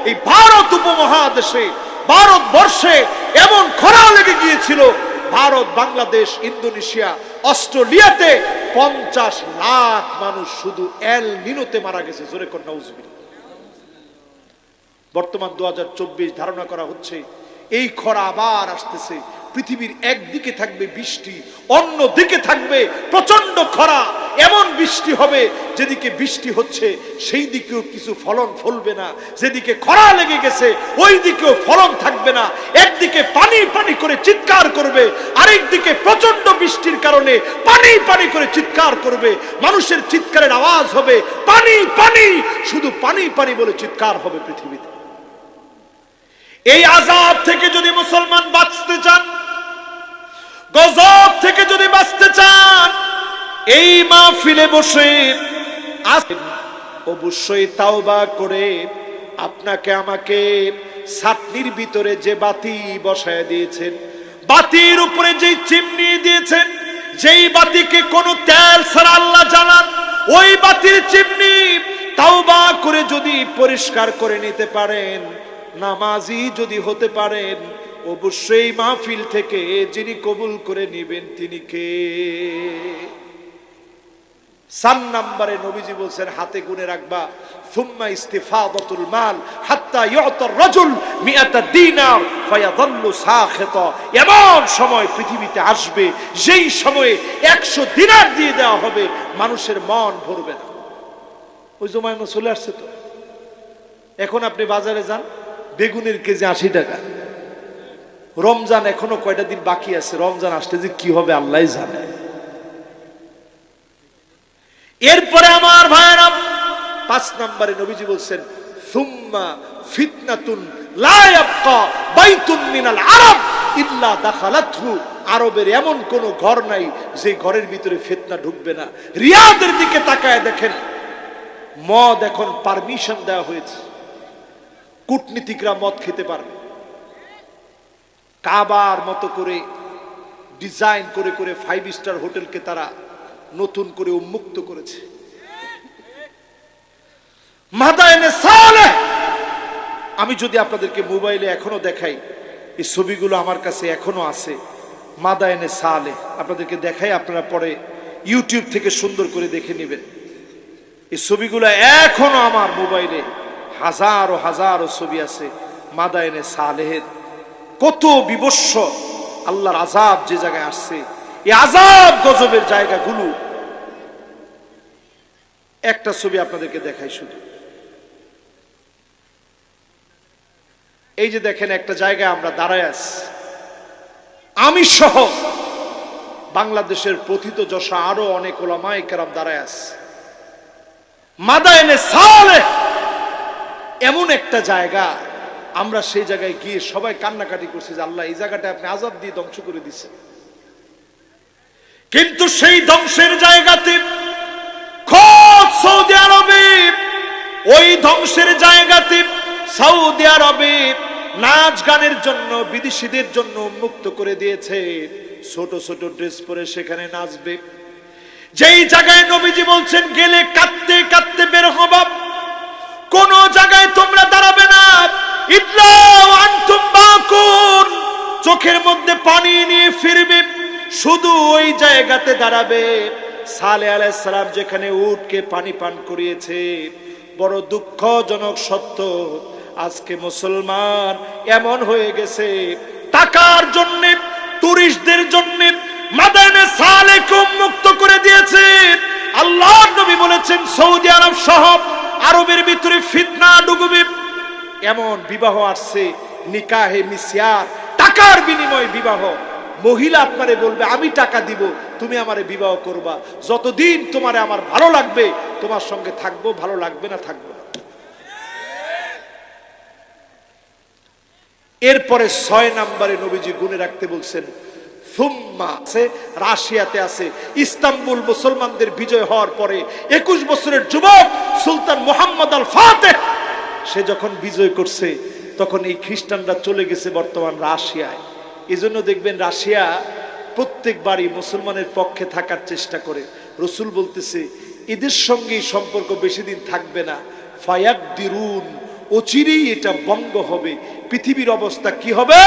এই ভারত উপমহাদেশে, ভারতবর্ষে এমন খরা লেগে গিয়েছিল, ভারত, বাংলাদেশ, ইন্দোনেশিয়া, অস্ট্রেলিয়াতে 50 লাখ মানুষ শুধু এল নিনোতে মারা গেছে। জোরে কর নাউজুবিল্লাহ। বর্তমান 2024 ধারণা করা হচ্ছে এই খরা আবার আসতেছে। পৃথিবীর একদিকে থাকবে বৃষ্টি, অন্য দিকে থাকবে প্রচন্ড খরা। এমন বৃষ্টি হবে যেদিকে বৃষ্টি হচ্ছে সেই দিকেও কিছু ফলন ফলবে না, যেদিকে খরা লেগে গেছে ওই দিকেও ফলন থাকবে না। একদিকে পানি পানি করে চিৎকার করবে, আরেক দিকে প্রচন্ড বৃষ্টির কারণে পানি পানি করে চিৎকার করবে। মানুষের চিৎকারের আওয়াজ হবে পানি পানি, শুধু পানি পানি বলে চিৎকার হবে পৃথিবীতে। এই আযাব থেকে যদি মুসলমান বাঁচতে চান, গজব থেকে যদি বাঁচতে চান, এই মাহফিলে বসে অবশ্যই তাওবা করে আপনাকে আমাকে ছাতনির ভিতরে যে বাতি বসায় দিয়েছেন, বাতির উপরে যে চিমনি দিয়েছেন, যেই বাতিকে কোনো তেল ছাড়া আল্লাহ জানান, ওই বাতির চিমনি তাওবা করে যদি পরিষ্কার করে নিতে পারেন, নামাজি যদি হতে পারেন, অবশ্যই মাহফিল থেকে যিনি কবুল করে নেবেন তিনি কে? 4 নম্বরে নবীজি বলছেন হাতে গুনে রাখবা, সুম্মা ইস্তিফাদাতুল মাল হাত্তা ইউতার রাজুল 100 দিনার ফায়াযাল্লু সাখিতা। এমন সময় পৃথিবীতে আসবে যেই সময়ে 100 দিনার দিয়ে দেওয়া হবে, মানুষের মন ভরবে না। ওই জমায় চলে আসছে তো। এখন আপনি বাজারে যান, বেগুনের কেজি 80 টাকা। রমজান এখনো কয়টা দিন বাকি আছে, রমজান আসলে যে কি হবে আল্লাহ জানে। এরপরে আমার ভাইরা 5 নম্বরে নবীজি বলছেন সুম্মা ফিতনাতুন লা ইয়াবকা বাইতুন মিনাল আরব ইল্লা দাখালাতহু। আরবের এমন কোন ঘর নাই যে ঘরের ভিতরে ফিতনা ঢুকবে না। রিয়াদের দিকে তাকায় দেখেন, মদ এখন পারমিশন দেওয়া হয়েছে, কূটনীতিকরা মদ খেতে পারবে। কাবার মতো করে ডিজাইন করে করে 5 স্টার হোটেলকে তারা নতুন করে উন্মুক্ত করেছে। মাদায়েনে সালেহ, আমি যদি আপনাদেরকে মোবাইলে এখনো দেখাই, এই ছবিগুলো আমার কাছে এখনো আছে। মাদায়েনে সালেহ আপনাদেরকে দেখাই, আপনারা পরে ইউটিউব থেকে সুন্দর করে দেখে নেবেন। এই ছবিগুলো এখনো আমার মোবাইলে হাজারো হাজারো ছবি আছে মাদায়েনে সালেহের। কত বিবস্ব আল্লাহর আযাব যে জায়গায় আসছে, এই আযাব গজবের জায়গাগুলো একটা ছবি আপনাদেরকে দেখাই শুধু। এই যে দেখেন একটা জায়গায় আমরা দাঁড়ায় আছি, আমি সহ বাংলাদেশের প্রথিতযশা আরো অনেক উলামায়ে কেরাম দাঁড়ায় আছে। মাদায়েনে সালেহ এমন একটা জায়গা, আমরা সেই জায়গায় গিয়ে সবাই কান্নাকাটি করছি যে আল্লাহ এই জায়গাটা আপনি আযাব দিয়ে ধ্বংস করে দিচ্ছেন। কিন্তু সেই ধ্বংসের জায়গাতে খোদ সৌদি আরবে, ওই ধ্বংসের জায়গাতে সৌদি আরবে নাচ গানের জন্য বিদেশিদের জন্য উন্মুক্ত করে দিয়েছে, ছোট ছোট ড্রেস পরে সেখানে নাচবে। যেই জায়গায় নবীজি বলছেন গেলে কাঁদতে কাঁদতে বের হবা, কোন জায়গায় তোমরা দাঁড়াবে না, ইল্লা ওয়া আনতুম বাকুন, চোখের মধ্যে পানি নিয়ে ফিরবে, শুধু ওই জায়গাতে দাঁড়াবে সালেহ আলাইহিস সালাম যেখানে উটকে পানি পান করিয়েছে। বড় দুঃখজনক সত্য, আজকে মুসলমান এমন হয়ে গেছে, টাকার জন্য টুরিস্টদের জন্য মাদানে সালেহকে মুক্ত করে দিয়েছে। আল্লাহর নবী বলেছেন সৌদি আরব সহ আরবের ভিতরে ফিতনা ডুববে। এমন বিবাহ আসছে, নিকাহে মিসিয়ার, টাকার বিনিময়ে বিবাহ। মহিলা আপনারে বলবে আমি টাকা দিব, তুমি আমারে বিবাহ করবা, যতদিন তোমারে আমার ভালো লাগবে তোমার সঙ্গে থাকবো, ভালো লাগবে না থাকবো না। এরপরে 6 নম্বরে নবীজি গুণে রাখতে বলছেন সুম্মা আছে, রাশিয়াতে আছে, ইস্তাম্বুল মুসলমানদের বিজয় হওয়ার পরে 21 বছরের যুবক সুলতান মুহাম্মদ আল ফাতেহ, সে যখন বিজয় করছে তখন এই খ্রিস্টানরা চলে গেছে বর্তমান রাশিয়ায়। এজন্য দেখবেন রাশিয়া প্রত্যেকবারই মুসলমানের পক্ষে থাকার চেষ্টা করে। রসুল বলতেছে এদের সঙ্গে সম্পর্ক বেশি দিন থাকবে না, ফায়াকদিরুন, অচিরেই এটা বঙ্গ হবে। পৃথিবীর অবস্থা কি হবে?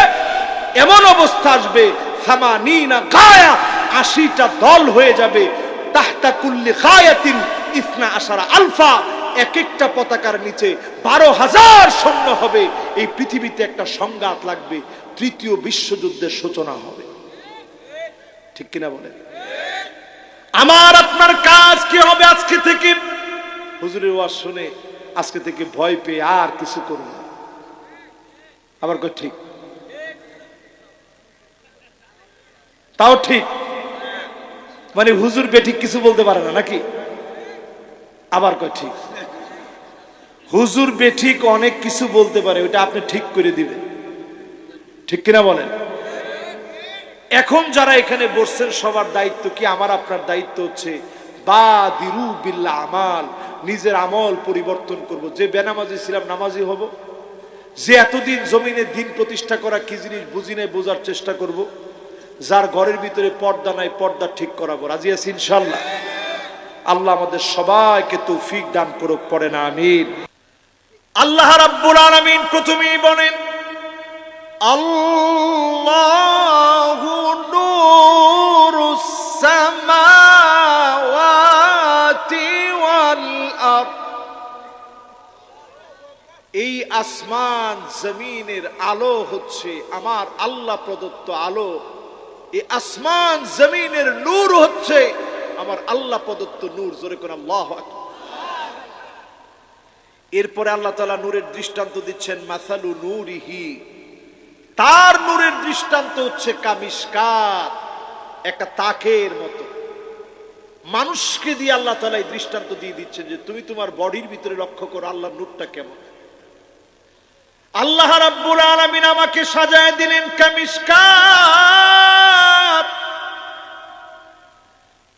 এমন অবস্থা আসবে, সামানিনা গায়া, 80টা দল হয়ে যাবে, তাহতা কুল্লি গায়াতিন ইসনা আশারা আলফা, এক একটা পতাকার নিচে 12,000 সৈন্য হবে। এই পৃথিবীতে একটা সংঘাত লাগবে, তৃতীয় বিশ্বযুদ্ধের সূচনা হবে। ঠিক কিনা বলেন? আমার আপনার কাজ কি হবে আজকে থেকে? হুজুরের ওয়াজ শুনে আজকে থেকে ভয় পেয়ে আর কিছু করব না। আবার কই ঠিক? তাও ঠিক, মানে হুজুর বেঠিক কিছু বলতে পারে না নাকি? আবার কই ঠিক? হুজুর বেঠিক অনেক কিছু বলতে পারে, ওটা আপনি ঠিক করে দিবেন। ঠিক কিনা বলেন? এখন যারা এখানে বসছেন সবার দায়িত্ব কি? আমার আপনার দায়িত্ব হচ্ছে বাদিরু বিল আমাল, নিজের আমল পরিবর্তন করব। যে বেনামাজি ছিলাম নামাজি হব, যে এতদিন জমিনে দিন প্রতিষ্ঠা করা কি জিনিস বুঝি নাই বোঝার চেষ্টা করব, যার ঘরের ভিতরে পর্দা নাই পর্দা ঠিক করাবো। রাজি আছি ইনশাআল্লাহ? আল্লাহ আমাদের সবাইকে তৌফিক দান করুক, পড়েন আমিন। আল্লাহ রাব্বুল আলামিন প্রথমেই বলেন আল্লাহু নূরুস সামাওয়াতি ওয়াল আরদ, এই আসমান জমিনের আলো হচ্ছে আমার আল্লাহ প্রদত্ত আলো। এই আসমান জমিনের নূর হচ্ছে আমার আল্লাহ প্রদত্ত নূর। জোরে কোন আল্লাহু আকবার। এরপরে আল্লাহ তাআলা নূরের দৃষ্টান্ত দিচ্ছেন মাসালু নূরিহি, তার নূরের দৃষ্টান্ত হচ্ছে কামিশকাত, একটা তাকের মতো। মানুষকে দিয়ে আল্লাহ তাআলা এই দৃষ্টান্ত দিয়ে দিচ্ছেন যে তুমি তোমার বডির ভিতরে লক্ষ্য করো আল্লাহর নূরটা কেমন। আল্লাহ রাব্বুল আলামিন আমাকে সাজায় দিলেন কামিশকাত,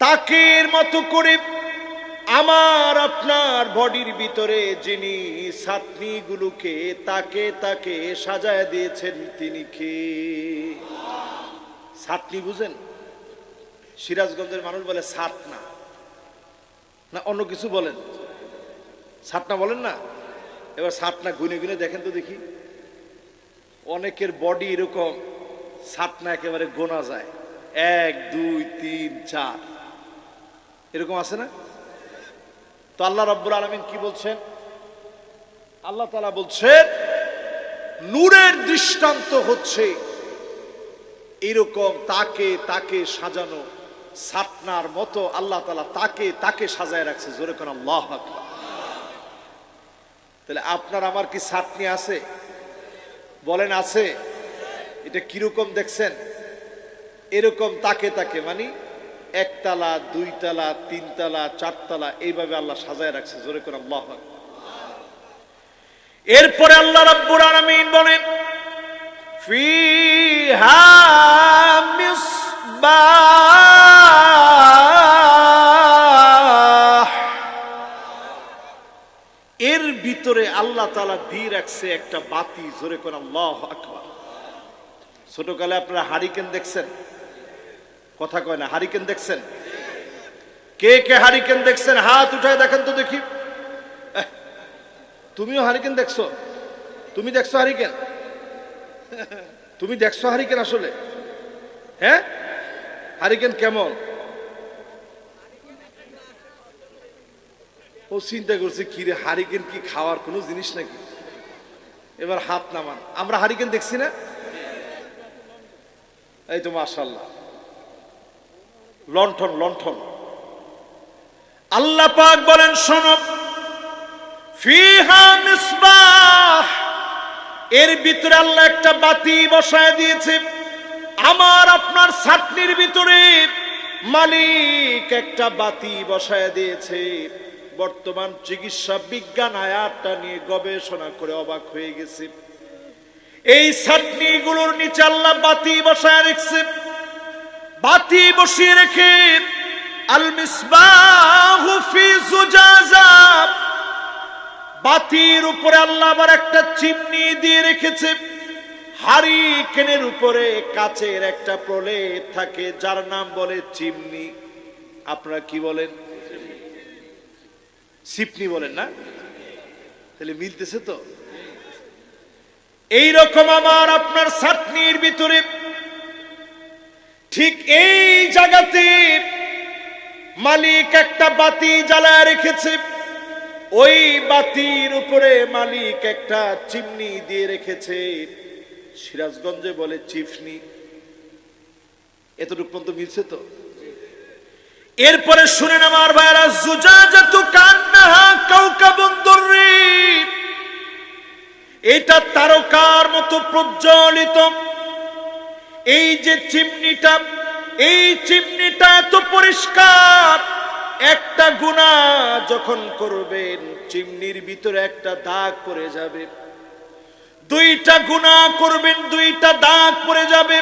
তাকের মতো করে। আমার আপনার বডির ভিতরে যিনি ছাতনিগুলোকে তাকে তাকে সাজায় দিয়েছেন তিনি কে? ছাতনি বুঝেন? সিরাজগঞ্জের মানুষ বলে ছাতনা, না অন্য কিছু বলেন? ছাতনা বলেন না? এবার ছাতনা গুনে গুনে দেখেন তো দেখি। অনেকের বডি এরকম, ছাতনা একেবারে গোনা যায়, 1 2 3 4 এরকম আছে না? তো আল্লাহ রাব্বুল আলামিন কি বলছেন? আল্লাহ তাআলা বলছেন নূরের দৃষ্টান্ত হচ্ছে এরকম তাকে তাকে সাজানো, ছাতনার মতো আল্লাহ তাআলা তাকে তাকে সাজায় রাখছে। জোরে কোন আল্লাহু আকবার। তাহলে আপনার আমার কি ছাতনি আছে? বলেন আছে? এটা কিরকম দেখছেন? এরকম তাকে তাকে, মানে 1 তলা 2 তলা 3 তলা 4 তলা এইভাবে আল্লাহ সাজায় রাখছে। জোরে করে আল্লাহু আকবার। এরপরে আল্লাহ রাব্বুল আলামিন বলেন ফিহা মিসবাহ, এর ভিতরে আল্লাহ তাআলা দিয়ে রাখছে একটা বাতি, জোরে কোন আল্লাহু আকবার। ছোটকালে আপনারা হারিকেন দেখছেন? কথা কয় না, হারিকেন দেখছেন? কে কে হারিকেন দেখছেন হাত উঠায় দেখেন তো দেখি। তুমিও হারিকেন দেখছো? তুমি দেখছো হারিকেন? তুমি দেখছো হারিকেন আসলে? হ্যাঁ, হারিকেন কেমন? ও চিন্তা করছে কি রে, হারিকেন কি খাওয়ার কোনো জিনিস নাকি? এবার হাত নামান। আমরা হারিকেন দেখছি না? এই তো মাশাআল্লাহ, লণ্ঠন লণ্ঠন। আল্লাহ পাক বলেন শোনো, ফিহা মিসবাহ, এর ভিতরে আল্লাহ একটা বাতি বসায় দিয়েছে। আমার আপনার ছাতনির ভিতরে মালিক একটা বাতি বসায় দিয়েছে। বর্তমান চিকিৎসা বিজ্ঞান আয়াতটা নিয়ে গবেষণা করে অবাক হয়ে গেছে। এই ছাতনি গুলোর নিচে আল্লাহ বাতি বসায় রেখেছে। বাতি বসিয়ে রেখে আল মিসবাহু ফি জুজাজা, বাতির উপরে আল্লাহ আবার একটা চিমনি দিয়ে রেখেছে। হারিকেনের উপরে কাচের একটা প্রলেপ থাকে, যার নাম বলে চিমনি। আপনারা কি বলেন? সিপনি বলেন না? তাহলে মিলতেছে তো। এই রকম আমার আপনার ছাতনির ভিতরে ঠিক এই জায়গাতে মালিক একটা বাতি জ্বালায় রেখেছে। ওই বাতির উপরে মালিক একটা চিমনি দিয়ে রেখেছে। সিরাজগঞ্জে বলে চিফনি। এতটুকু পর্যন্ত মিলছে তো? এরপরে শুনেন আমার ভাইরা, জুজাজাতু কান্নাহা কাওকাবুন দুররি, এটা তারকার মতো প্রজ্বলিত। এই যে চিমনিটা, এই চিমনিটা এত পরিষ্কার, একটা গুনাহ যখন করবেন চিমনির ভিতরে একটা দাগ পড়ে যাবে। দুইটা গুনাহ করবেন, দুইটা দাগ পড়ে যাবে।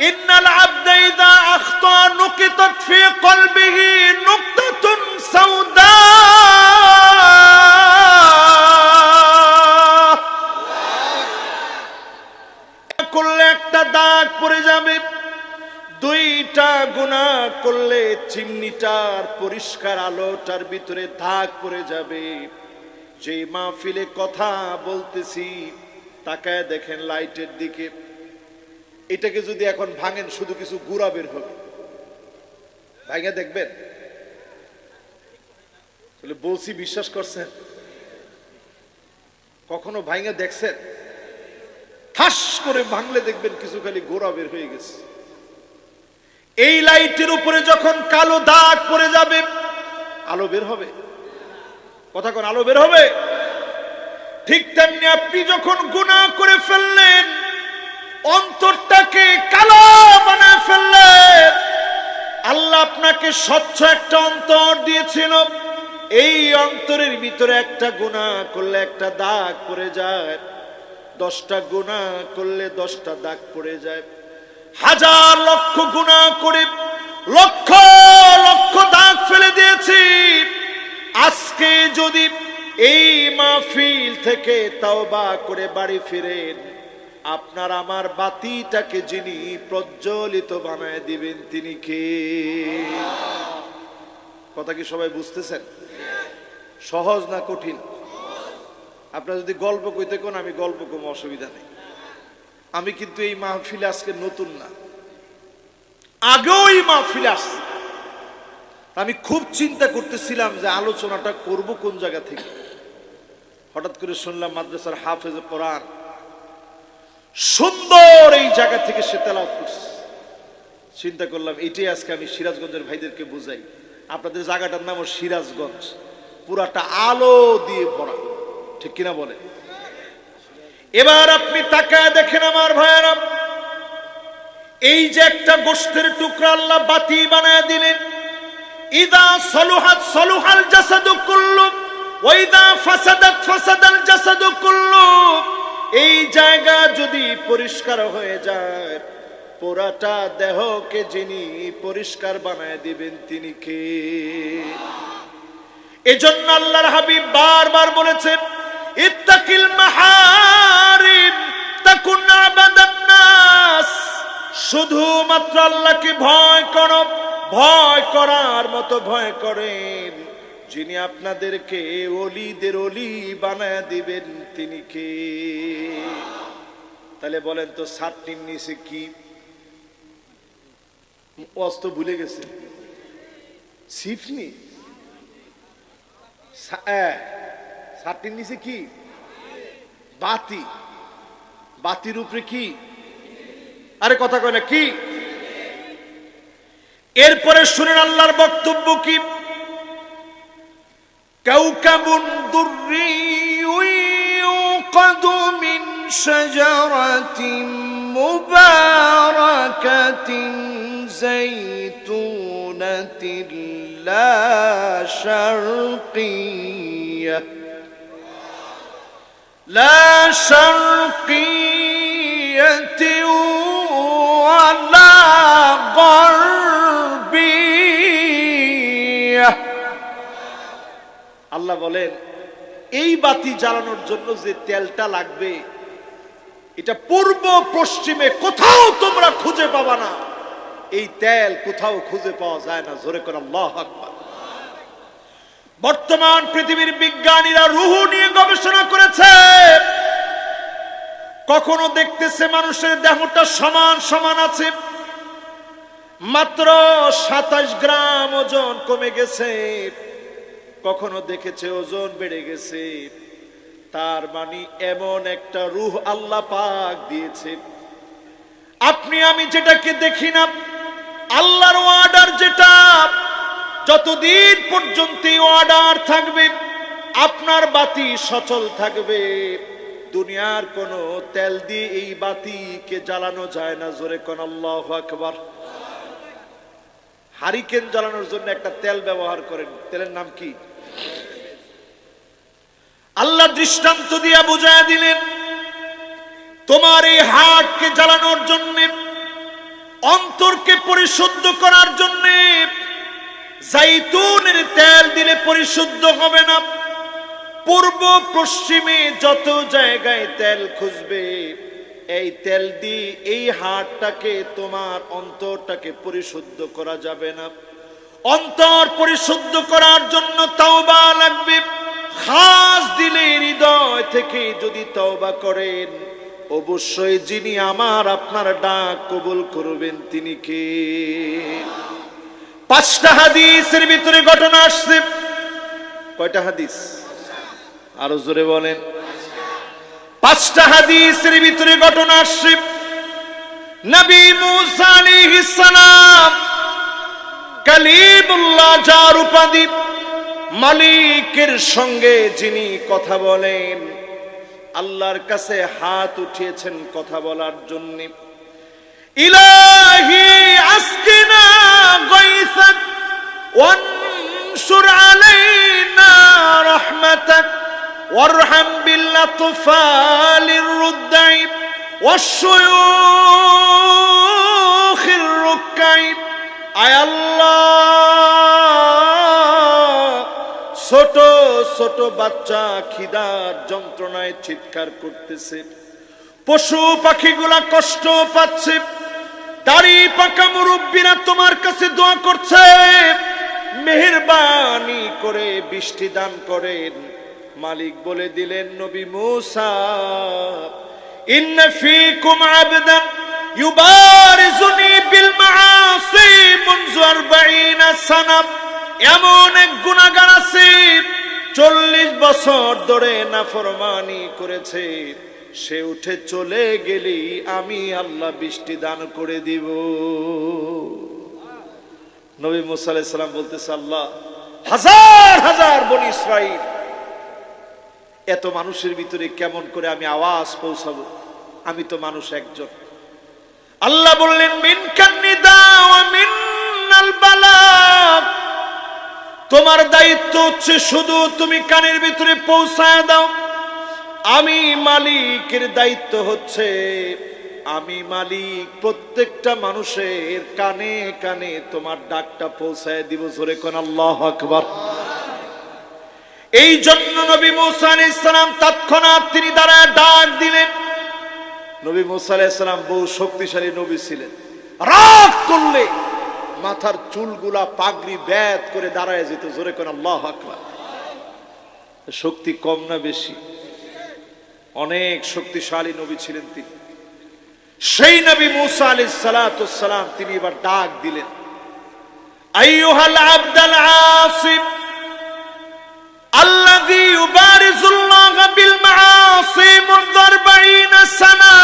ইন্নাল আবদা ইযা আখতা নুকিতাত ফি কলবিহি নুকতাতুন সাউদা, করলে একটা দাগ পড়ে যাবে। দুইটা গুনাহ করলে চিমনিটার পরিষ্কার আলোটার ভিতরে দাগ পড়ে যাবে। যে মাহফিলে কথা বলতেছি তাকায় দেখেন লাইটের দিকে, এটাকে যদি এখন ভাঙেন শুধু কিছু গুড়া বের হবে। ভাঙে দেখবেন? বলছি বিশ্বাস করছেন? কখনো ভাঙে দেখছেন? ঠাস করে ভাঙলে দেখবেন কিছু খালি গোড়া বের হয়ে গেছে। এই লাইটের উপরে যখন কালো দাগ পড়ে যাবে, আলো বের হবে? কথা কোন আলো বের হবে? ঠিক তেমনি আপনি যখন গুনাহ করে ফেললেন, অন্তরটাকে কালো বানায় ফেললেন, আল্লাহ আপনাকে স্বচ্ছ একটা অন্তর দিয়েছিল। এই অন্তরের ভিতরে একটা গুনাহ করলে একটা দাগ পড়ে যায়, 10টা গুনাহ করলে 10টা দাগ পড়ে যায়। হাজার লক্ষ গুনাহ করে লক্ষ লক্ষ দাগ ফেলে দিয়েছি। আজকে যদি এই মাহফিল থেকে তাওবা করে বাড়ি ফিরেন, আপনার আমার বাতিটাকে যিনি প্রজ্বলিত বানায় দিবেন তিনি কে? কথা কি সবাই বুঝতেছেন? সহজ না কঠিন? আপনারা যদি গল্প কইতে কোন আমি গল্প কম, অসুবিধা নেই। আমি কিন্তু এই মাহফিলে আজকে নতুন না, আগেও এই মাহফিলে আসছি। আমি খুব চিন্তা করতেছিলাম যে আলোচনাটা করব কোন জায়গা থেকে। হঠাৎ করে শুনলাম মাদ্রাসার হাফেজ কোরআন সুন্দর এই জায়গা থেকে সে তেলাওয়াত করছে। চিন্তা করলাম এটাই আজকে আমি সিরাজগঞ্জের ভাইদেরকে বুঝাই। আপনাদের জায়গাটার নাম সিরাজগঞ্জ, পুরাটা আলো দিয়ে ভরা, ঠিক কিনা বলে? এবার আপনি তাকায় দেখেন আমার ভাইয়েরা, এই যে একটা গোশতের টুকরা আল্লাহ বাতি বানায় দিলেন। ইদা সলুহাত সলুহাল জাসাদু কুল্লু ওয়া ইদা ফাসাদাত ফাসাদাল জাসাদু কুল্লু, এই জায়গা যদি পরিষ্কার হয়ে যায়, পুরাটা দেহকে যিনি পরিষ্কার বানায় দিবেন তিনি কে? এজন্য আল্লাহর হাবিব বারবার বলেছেন, ইত্তাক ইত্তাকিল মাহারিম তাকুন আবাদান নাস। শুধুমাত্র আল্লাহকে ভয় করো, ভয় করার মতো ভয় করেন। যিনি আপনাদেরকে ওলিদের ওলি বানায় দিবেন তিনি কে? তাহলে বলেন তো ছাতির নিচে কি? অস্ত ভুলে গেছে, সিফনি। ছাতির নিচে কি? বাতি। বাতির উপরে কি? আরে কথা কয় না কি? এরপরে শুনেন আল্লাহর বক্তব্য কি। কাউকাবুন দুররিয়্যুন ইউকাদু মিন শাজারাতিন মুবারাকাতিন যাইতুনাতিন লা শারকিয়্যাহ ওয়ালা গারবিয়্যাহ। আল্লাহ বলেন এই বাতি জ্বালানোর জন্য যে তেলটা লাগবে এটা পূর্ব পশ্চিমে কোথাও তোমরা খুঁজে পাবা না। এই তেল কোথাও খুঁজে পাওয়া যায় না। জোরে করে আল্লাহু আকবার। বর্তমান পৃথিবীর বিজ্ঞানীরা রূহ নিয়ে গবেষণা করেছে। কখনো দেখতেছে মানুষের দেহটা সমান সমান আছে, মাত্র 27 গ্রাম ওজন কমে গেছে। কখনো দেখেছে ওজন বেড়ে গেছে। তার মানে এমন একটা রূহ আল্লাহ পাক দিয়েছে। আপনি আমি যেটাকে দেখি না, আল্লাহর অর্ডার যেটা, যতদিন পর্যন্ত অর্ডার থাকবে আপনার বাতি সচল থাকবে। দুনিয়ার কোন তেল দিয়ে এই বাতিকে জ্বালানো যায় না। জোরে কোন আল্লাহু আকবার। হারিকেন জ্বালানোর জন্য একটা তেল ব্যবহার করেন, তেলের নাম কি? আল্লাহ দৃষ্টান্ত দিয়া বুঝায় দিলেন, তোমার এই হার্টকে জ্বালানোর জন্য, অন্তরকে পরিশুদ্ধ করার জন্য জাইতুনের তেল দিলে পরিশুদ্ধ হবে না। পূর্ব পশ্চিমে যত জায়গায় তেল খুঁজবে, এই তেল দিয়ে এই হার্টটাকে, তোমার অন্তরটাকে পরিশুদ্ধ করা যাবে না। অন্তর পরিশুদ্ধ করার জন্য তওবা লাগবে। খাস দিলে হৃদয় থেকে যদি তওবা করেন, অবশ্যই যিনি আমার আপনার ডাক কবুল করবেন তিনি কে? 5টা হাদিসের ভিতরে ঘটনা আসছে। কয়টা হাদিস? আরো জোরে বলেন। 5টা হাদিসের ভিতরে ঘটনা আসছে। নবী মুসা আলাইহিস সালাম কালিমুল্লাহ, যার উপাধি, মালিকের সঙ্গে যিনি কথা বলেন, আল্লাহর কাছে হাত উঠিয়েছেন কথা বলার জন্য। ইলাহি আসকিনা গায়সাক ওয়ানশুর আলাইনা রাহমাতাক ওয়ারহাম বিল্লাতফালির রুদ্দাই ওয়াশশুয়ুখির রুকাই। আয় আল্লাহ, ছোট ছোট বাচ্চা খিদার যন্ত্রণায় চিৎকার করতেছে, পশু পাখিগুলা কষ্ট পাচ্ছে, দাড়ি পাকা মুরব্বীরা তোমার কাছে দোয়া করছে, মেহেরবানি করে বৃষ্টি দান করেন। মালিক বলে দিলেন, নবী মুসা, ইন্না ফীকুম আবদান ইউবারিজুনি বিল মাআসি মুনযু 40 সানা। এমন এক গুনাহগার আছে 40 বছর ধরে নাফরমানি করেছে, সে উঠে চলে গেলেই আমি আল্লাহ বৃষ্টি দান করে দিব। নবী মুসা আলাইহিস সালাম বলতেছে, আল্লাহ, হাজার হাজার বনি ইসরাইল, এত মানুষের ভিতরে কেমন করে আমি আওয়াজ পৌঁছাবো? আমি তো মানুষ একজন। আল্লাহ বললেন, মিনকান নিদা ওয়া মিনাল বালাগ। তোমার দায়িত্ব হচ্ছে শুধু তুমি কানের ভিতরে পৌঁছায় দাও। আমি মালিকের দায়িত্ব হচ্ছে, আমি মালিক প্রত্যেকটা মানুষের কানে কানে তোমার ডাকটা পৌঁছায় দিব। জোরে কোন আল্লাহু আকবার। এই জন্য নবী মুসা আলাইহিস সালাম তৎক্ষণাৎ তিনি দাঁড়ায় ডাক দিলেন। নবী মুসা আলাইহিস সালাম বহু শক্তিশালী নবী ছিলেন। রাগ করলে মাথার চুলগুলা পাগড়ি বেদ করে দাঁড়ায় যেত। জোরে কোন আল্লাহু আকবার। শক্তি কম না বেশি? অনেক শক্তিশালী নবী ছিলেন তিনি। সেই নবী মুসা আলাইহিস সালাতু ওয়াস সালাম তিনি এবার ডাক দিলেন, আইয়ুহাল আবদাল আসিম আল্লাযী ইউবারিজুল্লাহ বিল মাআসি মুনযু 40 সানা।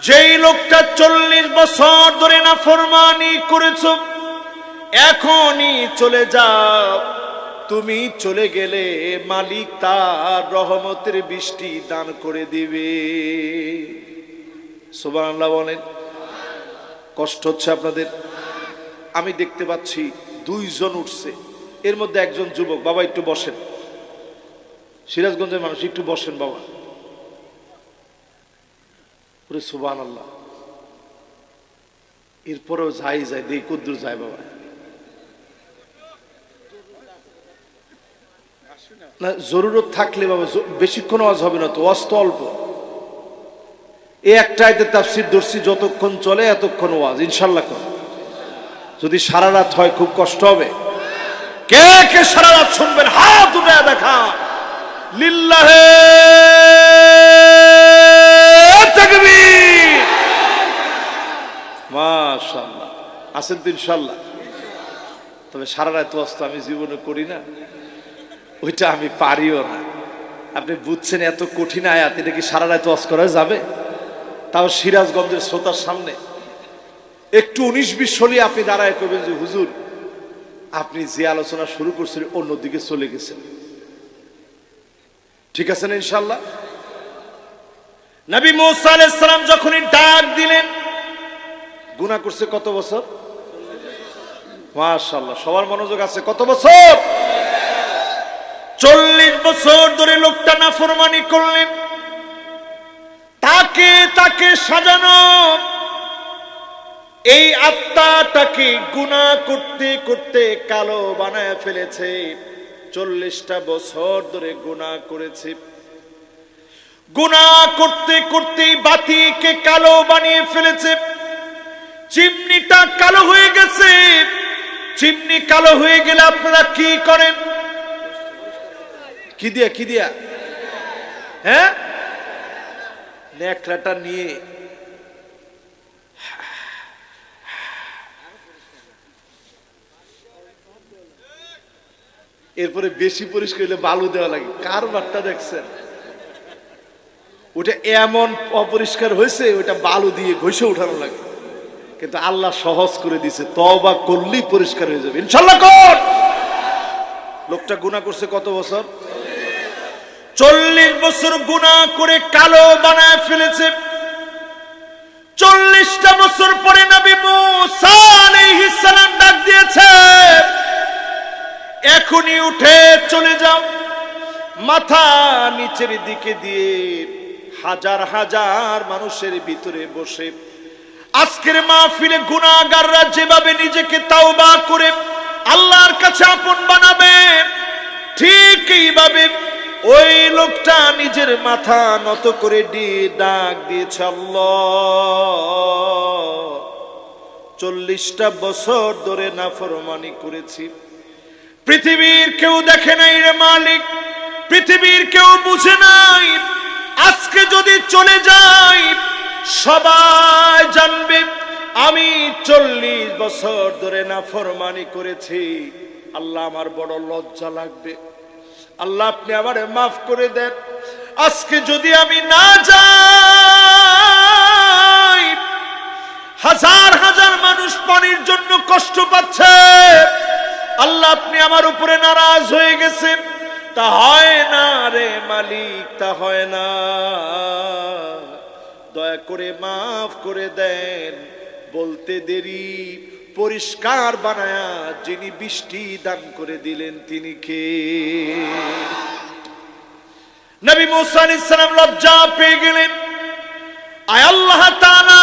যেই লোকটা 40 বছর ধরে নাফরমানি করেছো, এখনই চলে যাও। তুমি চলে গেলে মালিক তার রহমতের বৃষ্টি দান করে দিবে। সুবহানাল্লাহ বলেন। কষ্ট হচ্ছে আপনাদের? আমি দেখতে পাচ্ছি 2 জন উঠছে, এর মধ্যে একজন যুবক। বাবা একটু বসেন, সিরাজগঞ্জের মানুষ, একটু বসেন বাবা। পুরো সুবহানাল্লাহ। এরপরেও যাই দেই কদ্দুর যায় বাবা। না, জরুরত থাকলে বাবা বেশিক্ষণ ওয়াজ হবে না তো, ওয়াজ তো অল্প। এই একটা আয়াতের তাফসীর ধরছি, যতক্ষণ চলে এতক্ষণ ওয়াজ ইনশাআল্লাহ কর। যদি সারা রাত হয় খুব কষ্ট হবে। কে কে সারা রাত শুনবেন হাত উঠে দেখা। লিল্লাহে তাকবীর। মাশাআল্লাহ। আছেন তো ইনশাআল্লাহ? তবে সারা রাত ওয়াজ তো আমি জীবনে করি না, ওইটা আমি পারিও না। আপনি বুঝছেন এত কঠিন আয়াত, এটা কি সারা রাত ওয়াজ করা যাবে? তাও সিরাজগঞ্জের শ্রোতার সামনে। একটু 19-20 হলে আপনি দাঁড়ায় করবেন যে হুজুর আপনি যে আলোচনা শুরু করছিলেন অন্যদিকে চলে গেছেন। ঠিক আছে না ইনশাআল্লাহ? নবী মুসা আলাইহিস সালাম যখনই ডাক দিলেন, গুনাহ করছে কত বছর? মাশাআল্লাহ, সবার মনোযোগ আছে। কত বছর? 40 বছর ধরে লোকটা নাফরমানি করলেন। তাকে সাজানো এই আত্মাটাকে গুনাহ করতে করতে কালো বানায় ফেলেছে। 40টা বছর ধরে গুনাহ করেছে। গুনাহ করতে করতে বাতিকে কালো বানিয়ে ফেলেছে। চিমনিটা কালো হয়ে গেছে। চিমনি কালো হয়ে গেলে আপনারা কি করেন? কি দিয়া হ্যাঁ, নেকড়াটা নিয়ে এরপরে বেশি পরিষ্কার হলে বালু দেওয়া লাগে। কারবারটা দেখছেন? ওটা এমন অপরিষ্কার হয়েছে, ওটা বালু দিয়ে ঘষে উঠানো লাগে। কিন্তু আল্লাহ সহজ করে দিয়েছে, তওবা করলেই পরিষ্কার হয়ে যাবে ইনশাআল্লাহ। কর। লোকটা গুনাহ করছে কত বছর? 40 বছর গুনাহ করে কালো বানায় ফেলেছে। 40টা বছর পরে নবী মুসা আলাইহিস সালাম ডাক দিয়েছে, এখনই উঠে চলে যাও। মাথা নিচের দিকে দিয়ে হাজার হাজার মানুষের ভিতরে বসে আজকের মাহফিলে গুনাহগাররা যেভাবে নিজেকে তাওবা করে আল্লাহর কাছে আপন বানাবে, ঠিক এইভাবে ওই লোকটা নিজের মাথা নত করে ডাক দিয়েছে, আল্লাহ 40টা বছর ধরে নাফরমানি করেছি, পৃথিবীর কেউ দেখে নাই রে মালিক, পৃথিবীর কেউ বুঝে নাই। আজকে যদি চলে যাই সবাই জানবে আমি 40 বছর ধরে নাফরমানি করেছি। আল্লাহ আমার বড় লজ্জা লাগবে। আল্লাহ আপনি আমারে মাফ করে দেন। আজকে যদি আমি না যাই হাজার হাজার মানুষ পানির জন্য কষ্ট পাচ্ছে। আল্লাহ আপনি আমার উপরে নারাজ হয়ে গেছেন। তা হয় না রে মালিক, তা হয় না। দয়া করে মাফ করে দেন। বলতে দেরি পরিষ্কার বানায়া যিনি বৃষ্টি দান করে দিলেন তিনি কে? নবী মুসা আলাইহিস সালাম লজ্জা পেয়ে গেলেন। আয় আল্লাহ তাআলা,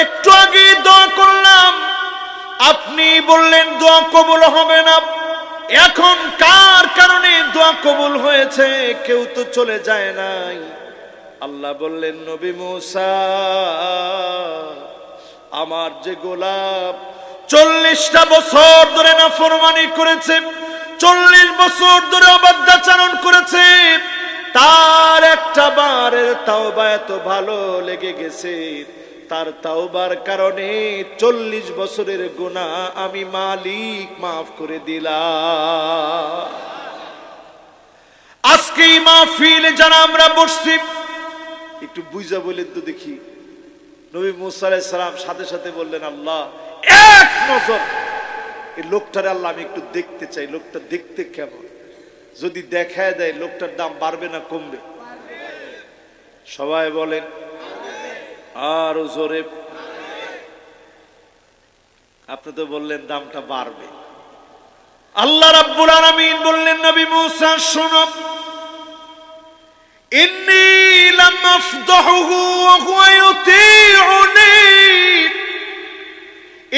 একটু আগে দোয়া করলাম, আপনি বললেন দোয়া কবুল হবে না। এখন কার কারণে দোয়া কবুল হয়েছে? কেউ তো চলে যায় নাই। আল্লাহ বললেন, নবী মূসা, আমার যে গোলাম 40টা বছর ধরে নাফরমানি করেছে, 40 বছর ধরে অবাধ্যাচরণ করেছে, তার একটা বারের তাওবা এত ভালো লেগে গেছে, তার তাওবার কারণে 40 বছরের গুনাহ আমি মালিক মাফ করে দিলাম। আজকে এই মাহফিলে যারা আমরা বসছি, একটু বুঝা বলেন তো দেখি। নবী মূসা আলাইহিস সালাম সাথে সাথে বললেন, আল্লাহ এক নজর এই লোকটারে আল্লাহ আমি একটু দেখতে চাই, লোকটা দেখতে কেমন, যদি দেখায় দেয় লোকটার দাম বাড়বে না কমবে? সবাই বলেন আর জোরে। আপনি তো বললেন দামটা বাড়বে। আল্লাহ রাব্বুল আলামিন বললেন, নবী মূসা শোনো, ইন্নী লাম আফদাহু ওয়া হুয়া ইউতিউনি,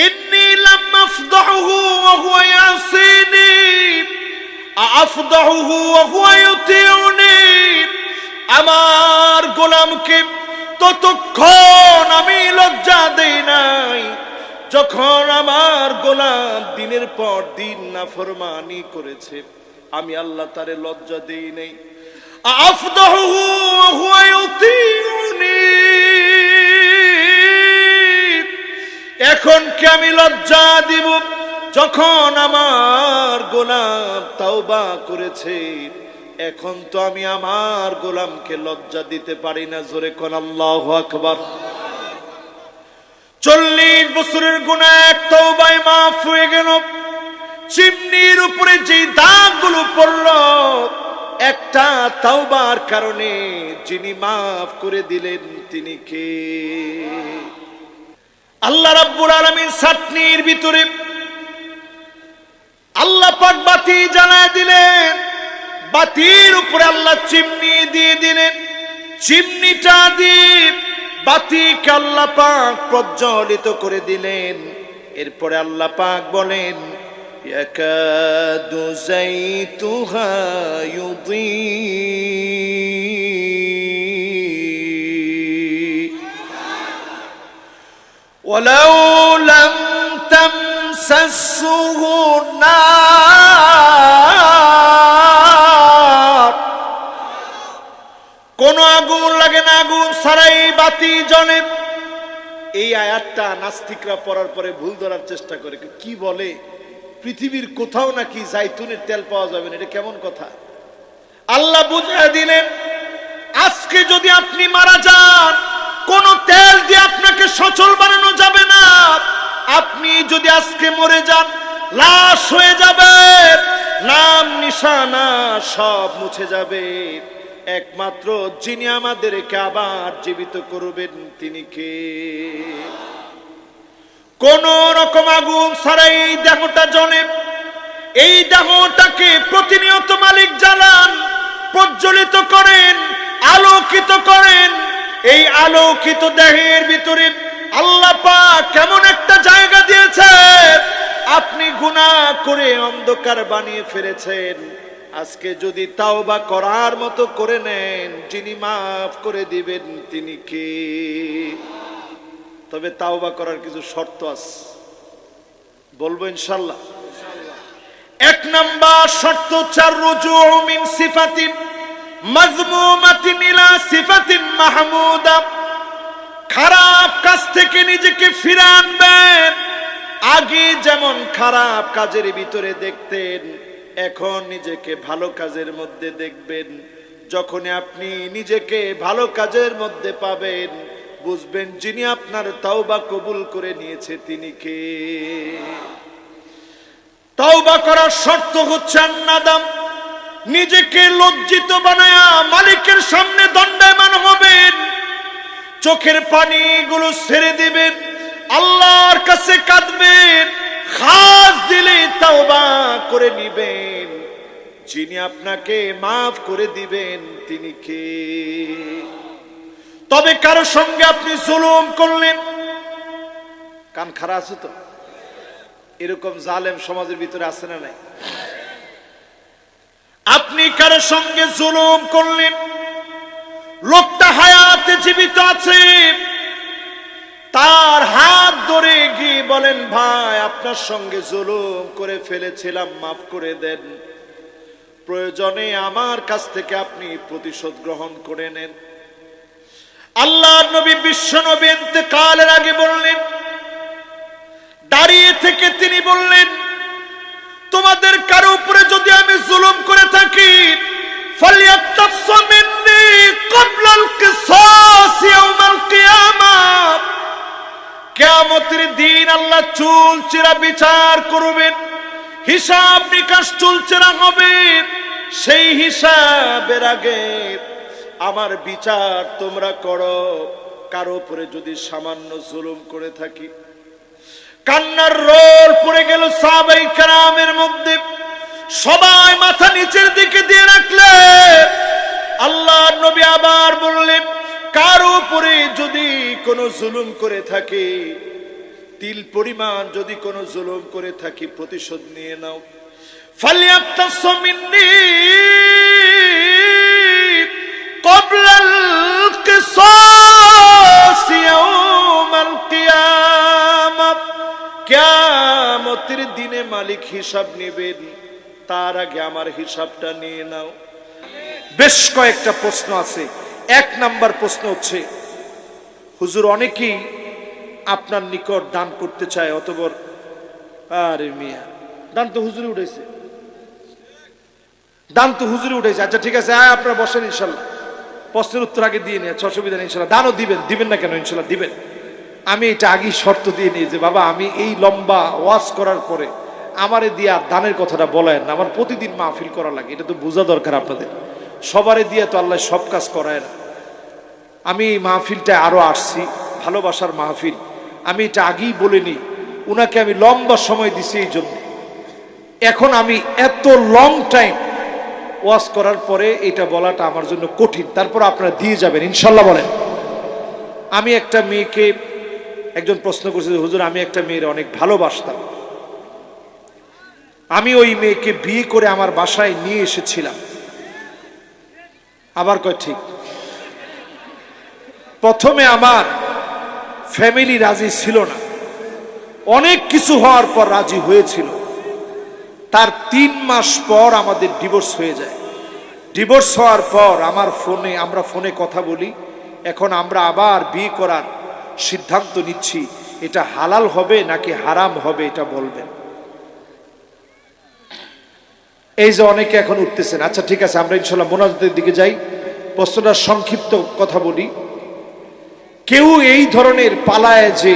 ইন্নী লাম আফদাহু ওয়া হুয়া ইয়াসিনি, আফদাহু ওয়া হুয়া ইউতিউনি। আমার গোলামকে ততক্ষণ আমি লজ্জা দেই নাই যখন আমার গোলাম দিনের পর দিন নাফরমানি করেছে, আমি আল্লাহ তারে লজ্জা দেই নাই। আফদাহু ওয়া হুয়া ইউতিউনি, এখন কি আমি লজ্জা দিব যখন আমার গোলাম তাওবা করেছে? এখন তো আমি আমার গোলামকে লজ্জা দিতে পারি না। জোরে কোন আল্লাহু আকবার। 40 বছরের গুনাহ এক তাওবায় মাফ হয়ে গেল। চিমনির উপরে যে দাগগুলো পড়ল, একটা তাওবার কারণে যিনি মাফ করে দিলেন তিনি কে? আল্লাহ রাব্বুল আলামিন চাটনির ভিতরে আল্লাহ পাক বাতি জ্বালায় দিলেন, বাতির উপরে আল্লাহ চিমনি দিয়ে দিলেন, চিমনিটা দিয়ে বাতিকে আল্লাহ পাক প্রজ্বলিত করে দিলেন। এরপরে আল্লাহ পাক বলেন, ইয়াকাদু যাইতুহা ইউদি, ওয়ালাউ লাম তামসাসহু নার, কোন আগুন লাগে না, আগুন ছাড়াই বাতি জ্বলে। এই আয়াতটা নাস্তিকরা পড়ার পরে ভুল ধরার চেষ্টা করে, কি বলে পৃথিবীর কোথাও নাকি জাইতুনের তেল পাওয়া যাবে না, এটা কেমন কথা? আল্লাহ বুঝিয়ে দিলেন, আজকে যদি আপনি মারা যান, কোন তেল দিয়ে আপনাকে সচল বানানো যাবে না। আপনি যদি আজকে মরে যান, লাশ হয়ে যাবে, নাম নিশানা সব মুছে যাবে। একমাত্র যিনি আমাদেরকে আবার জীবিত করবেন তিনি কে? কোন রকম আগুন ছাড়াই এই দেহটা জ্বলে। এই দেহটাকে প্রতিনিয়ত মালিক জ্বালান, প্রজ্বলিত করেন, আলোকিত করেন। এই আলোকিত দেহের ভিতরে আল্লাহ পাক কেমন একটা জায়গা দিয়েছে, আপনি গুনাহ করে অন্ধকার বানিয়ে ফেলেছেন। আজকে যদি তাওবা করার মতো করে নেন, যিনি মাফ করে দিবেন তিনি কে? তবে তাওবা করার কিছু শর্ত আছে, বলবো ইনশাআল্লাহ। 1 নাম্বার শর্ত হচ্ছে রুজু মিন সিফাতিন মাজমুমাতিন ইলা সিফাতিন মাহমুদা। খারাপ কাজ থেকে নিজেকে ফিরে আনবেন। আগে যেমন খারাপ কাজের ভিতরে দেখতেন, এখন নিজেকে ভালো কাজের মধ্যে দেখবেন। যখন আপনি নিজেকে ভালো কাজের মধ্যে পাবেন, বুঝবেন যিনি আপনার তাওবা কবুল করে নিয়েছে তিনি কে। তাওবা করার শর্ত হচ্ছে নাদাম, নিজেকে লজ্জিত বানায়া মালিকের সামনে দণ্ডায়মান হবেন। চোখের পানিগুলো ছেড়ে দিবেন, আল্লাহর কাছে কাঁদবেন, খাস দিলে তাওবা করে নিবেন। যিনি আপনাকে মাফ করে দিবেন তিনি কে? তবে কারো সঙ্গে আপনি জুলুম করলেন, কান খাড়া আছে তো? এরকম জালেম সমাজের ভিতরে আছে না নাই? আপনি কারো সঙ্গে জুলুম করলেন, লোকটা হায়াতে জীবিত আছে, তার হাত ধরে গিয়ে বলেন, ভাই আপনার সঙ্গে জুলুম করে ফেলেছিলাম, মাফ করে দেন, প্রয়োজনে আমার কাছ থেকে আপনি প্রতিশোধ গ্রহণ করে নেন। আল্লাহর নবী বিশ্ব নবী ইন্তেকালের আগে বললেন, দাঁড়িয়ে থেকে তিনি বললেন, তোমাদের কারো উপরে যদি আমি জুলুম করে থাকি, ফালিয়াতাসু মিন্নি ক্বাবলাল কিসাস ইয়াউমাল কিয়ামাহ, কিয়ামতের দিন আল্লাহ চুলচেরা বিচার করবেন, হিসাব নিকাশ চুলচেরা হবে। সেই হিসাবের আগে আমার বিচার তোমরা করো। কারো উপরে যদি সামান্য জুলুম করে থাকি। কান্নার রোল পড়ে গেল সাহাবায়ে কেরামের মধ্যে, সবাই মাথা নিচের দিকে দিয়ে রাখলে। আল্লাহর নবী আবার বললেন, কারো উপরে যদি কোনো জুলুম করে থাকে, তিল পরিমাণ যদি কোনো জুলুম করে থাকি, প্রতিশোধ নিয়ে নাও। ফালিয়াতাসু মিন্নি ক্বাবলাল কিসাস ইয়াউমাল কিয়ামাহ, কিয়ামতের দিনে মালিক হিসাব নেবেন, তার আগে আমার হিসাবটা নিয়ে নাও। বেশ কয়েকটা প্রশ্ন আছে। এক নাম্বার প্রশ্ন হচ্ছে, হুজুর অনেকেই আপনার নিকট দান করতে চায়, অতঃপর আরে মিয়া দান তো হুজুরে উঠেছে, দান তো হুজুরে উঠেছে। আচ্ছা ঠিক আছে, আপনারা বসেন, ইনশাল্লাহ প্রশ্নের উত্তর আগে দিয়ে নিয়ে অসুবিধা নেই, ইনশাল্লাহ দানও দিবেন। দিবেন না কেন? ইনশাল্লাহ দিবেন। আমি এটা আগেই শর্ত দিয়ে নিই যে বাবা, আমি এই লম্বা ওয়াজ করার পরে আমারে দিয়ে আর দানের কথাটা বলেন না, আমার প্রতিদিন মাহফিল করা লাগে, এটা তো বোঝা দরকার আপনাদের। সবারে দিয়ে তো আল্লাহ সব কাজ করায় না। আমি এই মাহফিলটা আরো আসছি, ভালোবাসার মাহফিল, আমি এটা আগেই বলে নিই। উনাকে আমি লম্বা সময় দিছি এই জন্য। এখন আমি এত লং টাইম ওয়াজ করার পরে এটা বলাটা আমার জন্য কঠিন, তারপর আপনারা দিয়ে যাবেন ইনশাল্লাহ। বলেন, আমি একটা মেয়েকে, একজন প্রশ্ন করছে, হুজুর আমি একটা মেয়ের অনেক ভালোবাসতাম, আমি ওই মেয়েকে বিয়ে করে আমার বাসায় নিয়ে এসেছিলাম। আবার কয় ঠিক। প্রথমে আমার ফ্যামিলি রাজি ছিল না, অনেক কিছু হওয়ার পর রাজি হয়েছিল। তার 3 মাস পর আমাদের ডিভোর্স হয়ে যায়। ডিভোর্স হওয়ার পর আমরা ফোনে কথা বলি। এখন আমরা আবার বিয়ে করার সিদ্ধান্ত নিচ্ছি, এটা হালাল হবে নাকি হারাম হবে এটা বলবেন। এই যে অনেকে এখন উঠতেছেন। আচ্ছা ঠিক আছে, আমরা ইনশাল্লাহ মোনাজাতের দিকে যাই। প্রশ্নটা সংক্ষিপ্ত কথা বলি। কেউ এই ধরনের পালায় যে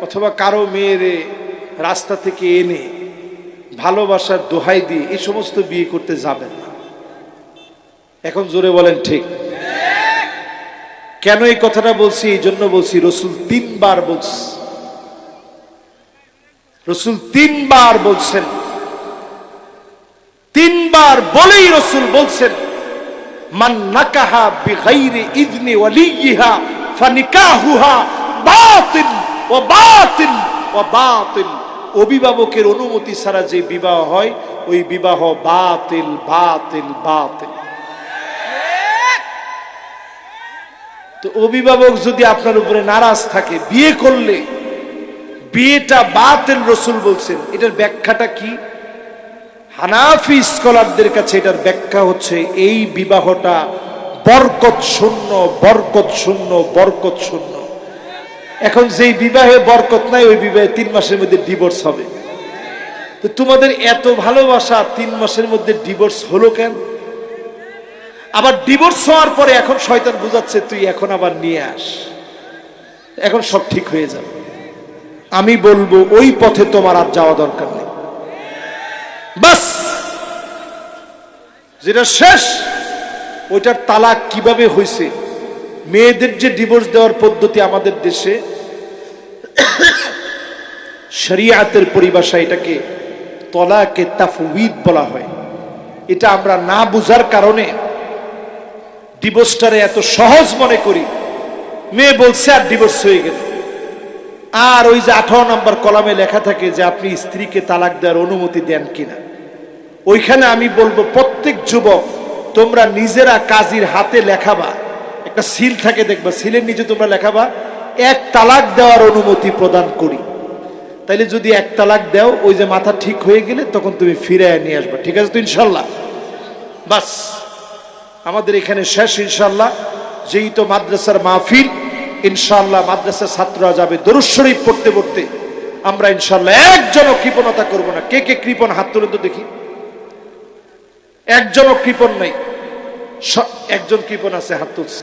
অথবা কারো মেয়েরে রাস্তা থেকে এনে ভালোবাসার দোহাই দিয়ে এই সমস্ত বিয়ে করতে যাবেন না। এখন জোরে বলেন ঠিক। কেন এই কথাটা বলছি? এই জন্য বলছি, রসুল 3 বার বলছে, রসুল 3 বার বলছেন, 3 বার বলেই রসুল বলছেন, মান নাকাহা বিগাইরি ইযনি ওয়ালিয়িহা ফানিকাহুহা বাতিল ওয়া বাতিল ওয়া বাতিল। অভিভাবকের অনুমতি ছাড়া যে বিবাহ হয়, ওই বিবাহ বাতিল বাতিল বাতিল। তো অভিভাবক যদি আপনার উপরে নারাজ থাকে, বিয়ে করলে বিয়েটা বাতিল রসুল বলছেন। এটার ব্যাখ্যাটা কি? হানাফি স্কলারদের কাছে এটার ব্যাখ্যা হচ্ছে, এই বিবাহটা বরকত শূন্য, বরকত শূন্য, বরকত শূন্য। এখন যেই বিবাহে বরকত নাই, ওই বিবাহে 3 মাসের মধ্যে ডিভোর্স হবে। তো তোমাদের এত ভালোবাসা 3 মাসের মধ্যে ডিভোর্স হলো কেন? আবার ডিভোর্স হওয়ার পরে এখন শয়তান বুঝাচ্ছে, তুই এখন আবার নিয়ে আস, এখন সব ঠিক হয়ে যাবে। আমি বলবো, ওই পথে তোমার আর যাওয়া দরকার নেই। বাস, যেটা শেষ, ওইটার তালাক কিভাবে হয়েছে, মেয়েদের যে ডিভোর্স দেওয়ার পদ্ধতি আমাদের দেশে শরিয়াতের পরিভাষা এটাকে তলাকে তাফউইদ বলা হয়। এটা আমরা না বুঝার কারণে ডিভোর্সটারে এত সহজ মনে করি। মেয়ে বলছে আর ডিভোর্স হয়ে গেল। আর ওই যে 18 নম্বর কলামে লেখা থাকে যে আপনি স্ত্রীকে তালাক দেওয়ার অনুমতি দেন কিনা। ওইখানে আমি বলবো প্রত্যেক যুবক তোমরা নিজেরা কাজীর হাতে লেখাবা, একটা সিল থাকে দেখবা, সিলের নিচে তোমরা লেখাবা এক তালাক দেওয়ার অনুমতি প্রদান করি। তাইলে যদি এক তালাক দাও, ওই যে মাথা ঠিক হয়ে গেলে তখন তুমি ফিরে নিয়ে আসবা। ঠিক আছে তো ইনশাল্লাহ? বাস আমাদের এখানে শেষ ইনশাল্লাহ। যেই তো মাদ্রাসার মাহফিল, ইনশাল্লাহ মাদ্রাসার ছাত্ররা যাবে দরুদ শরীফ পড়তে পড়তে। আমরা ইনশাল্লাহ একজনও কৃপণতা করব না। কে কে কৃপণ হাত তুলে তো দেখি। একজনও কৃপণ নাই, একজন কৃপণ আছে হাত তুলছে।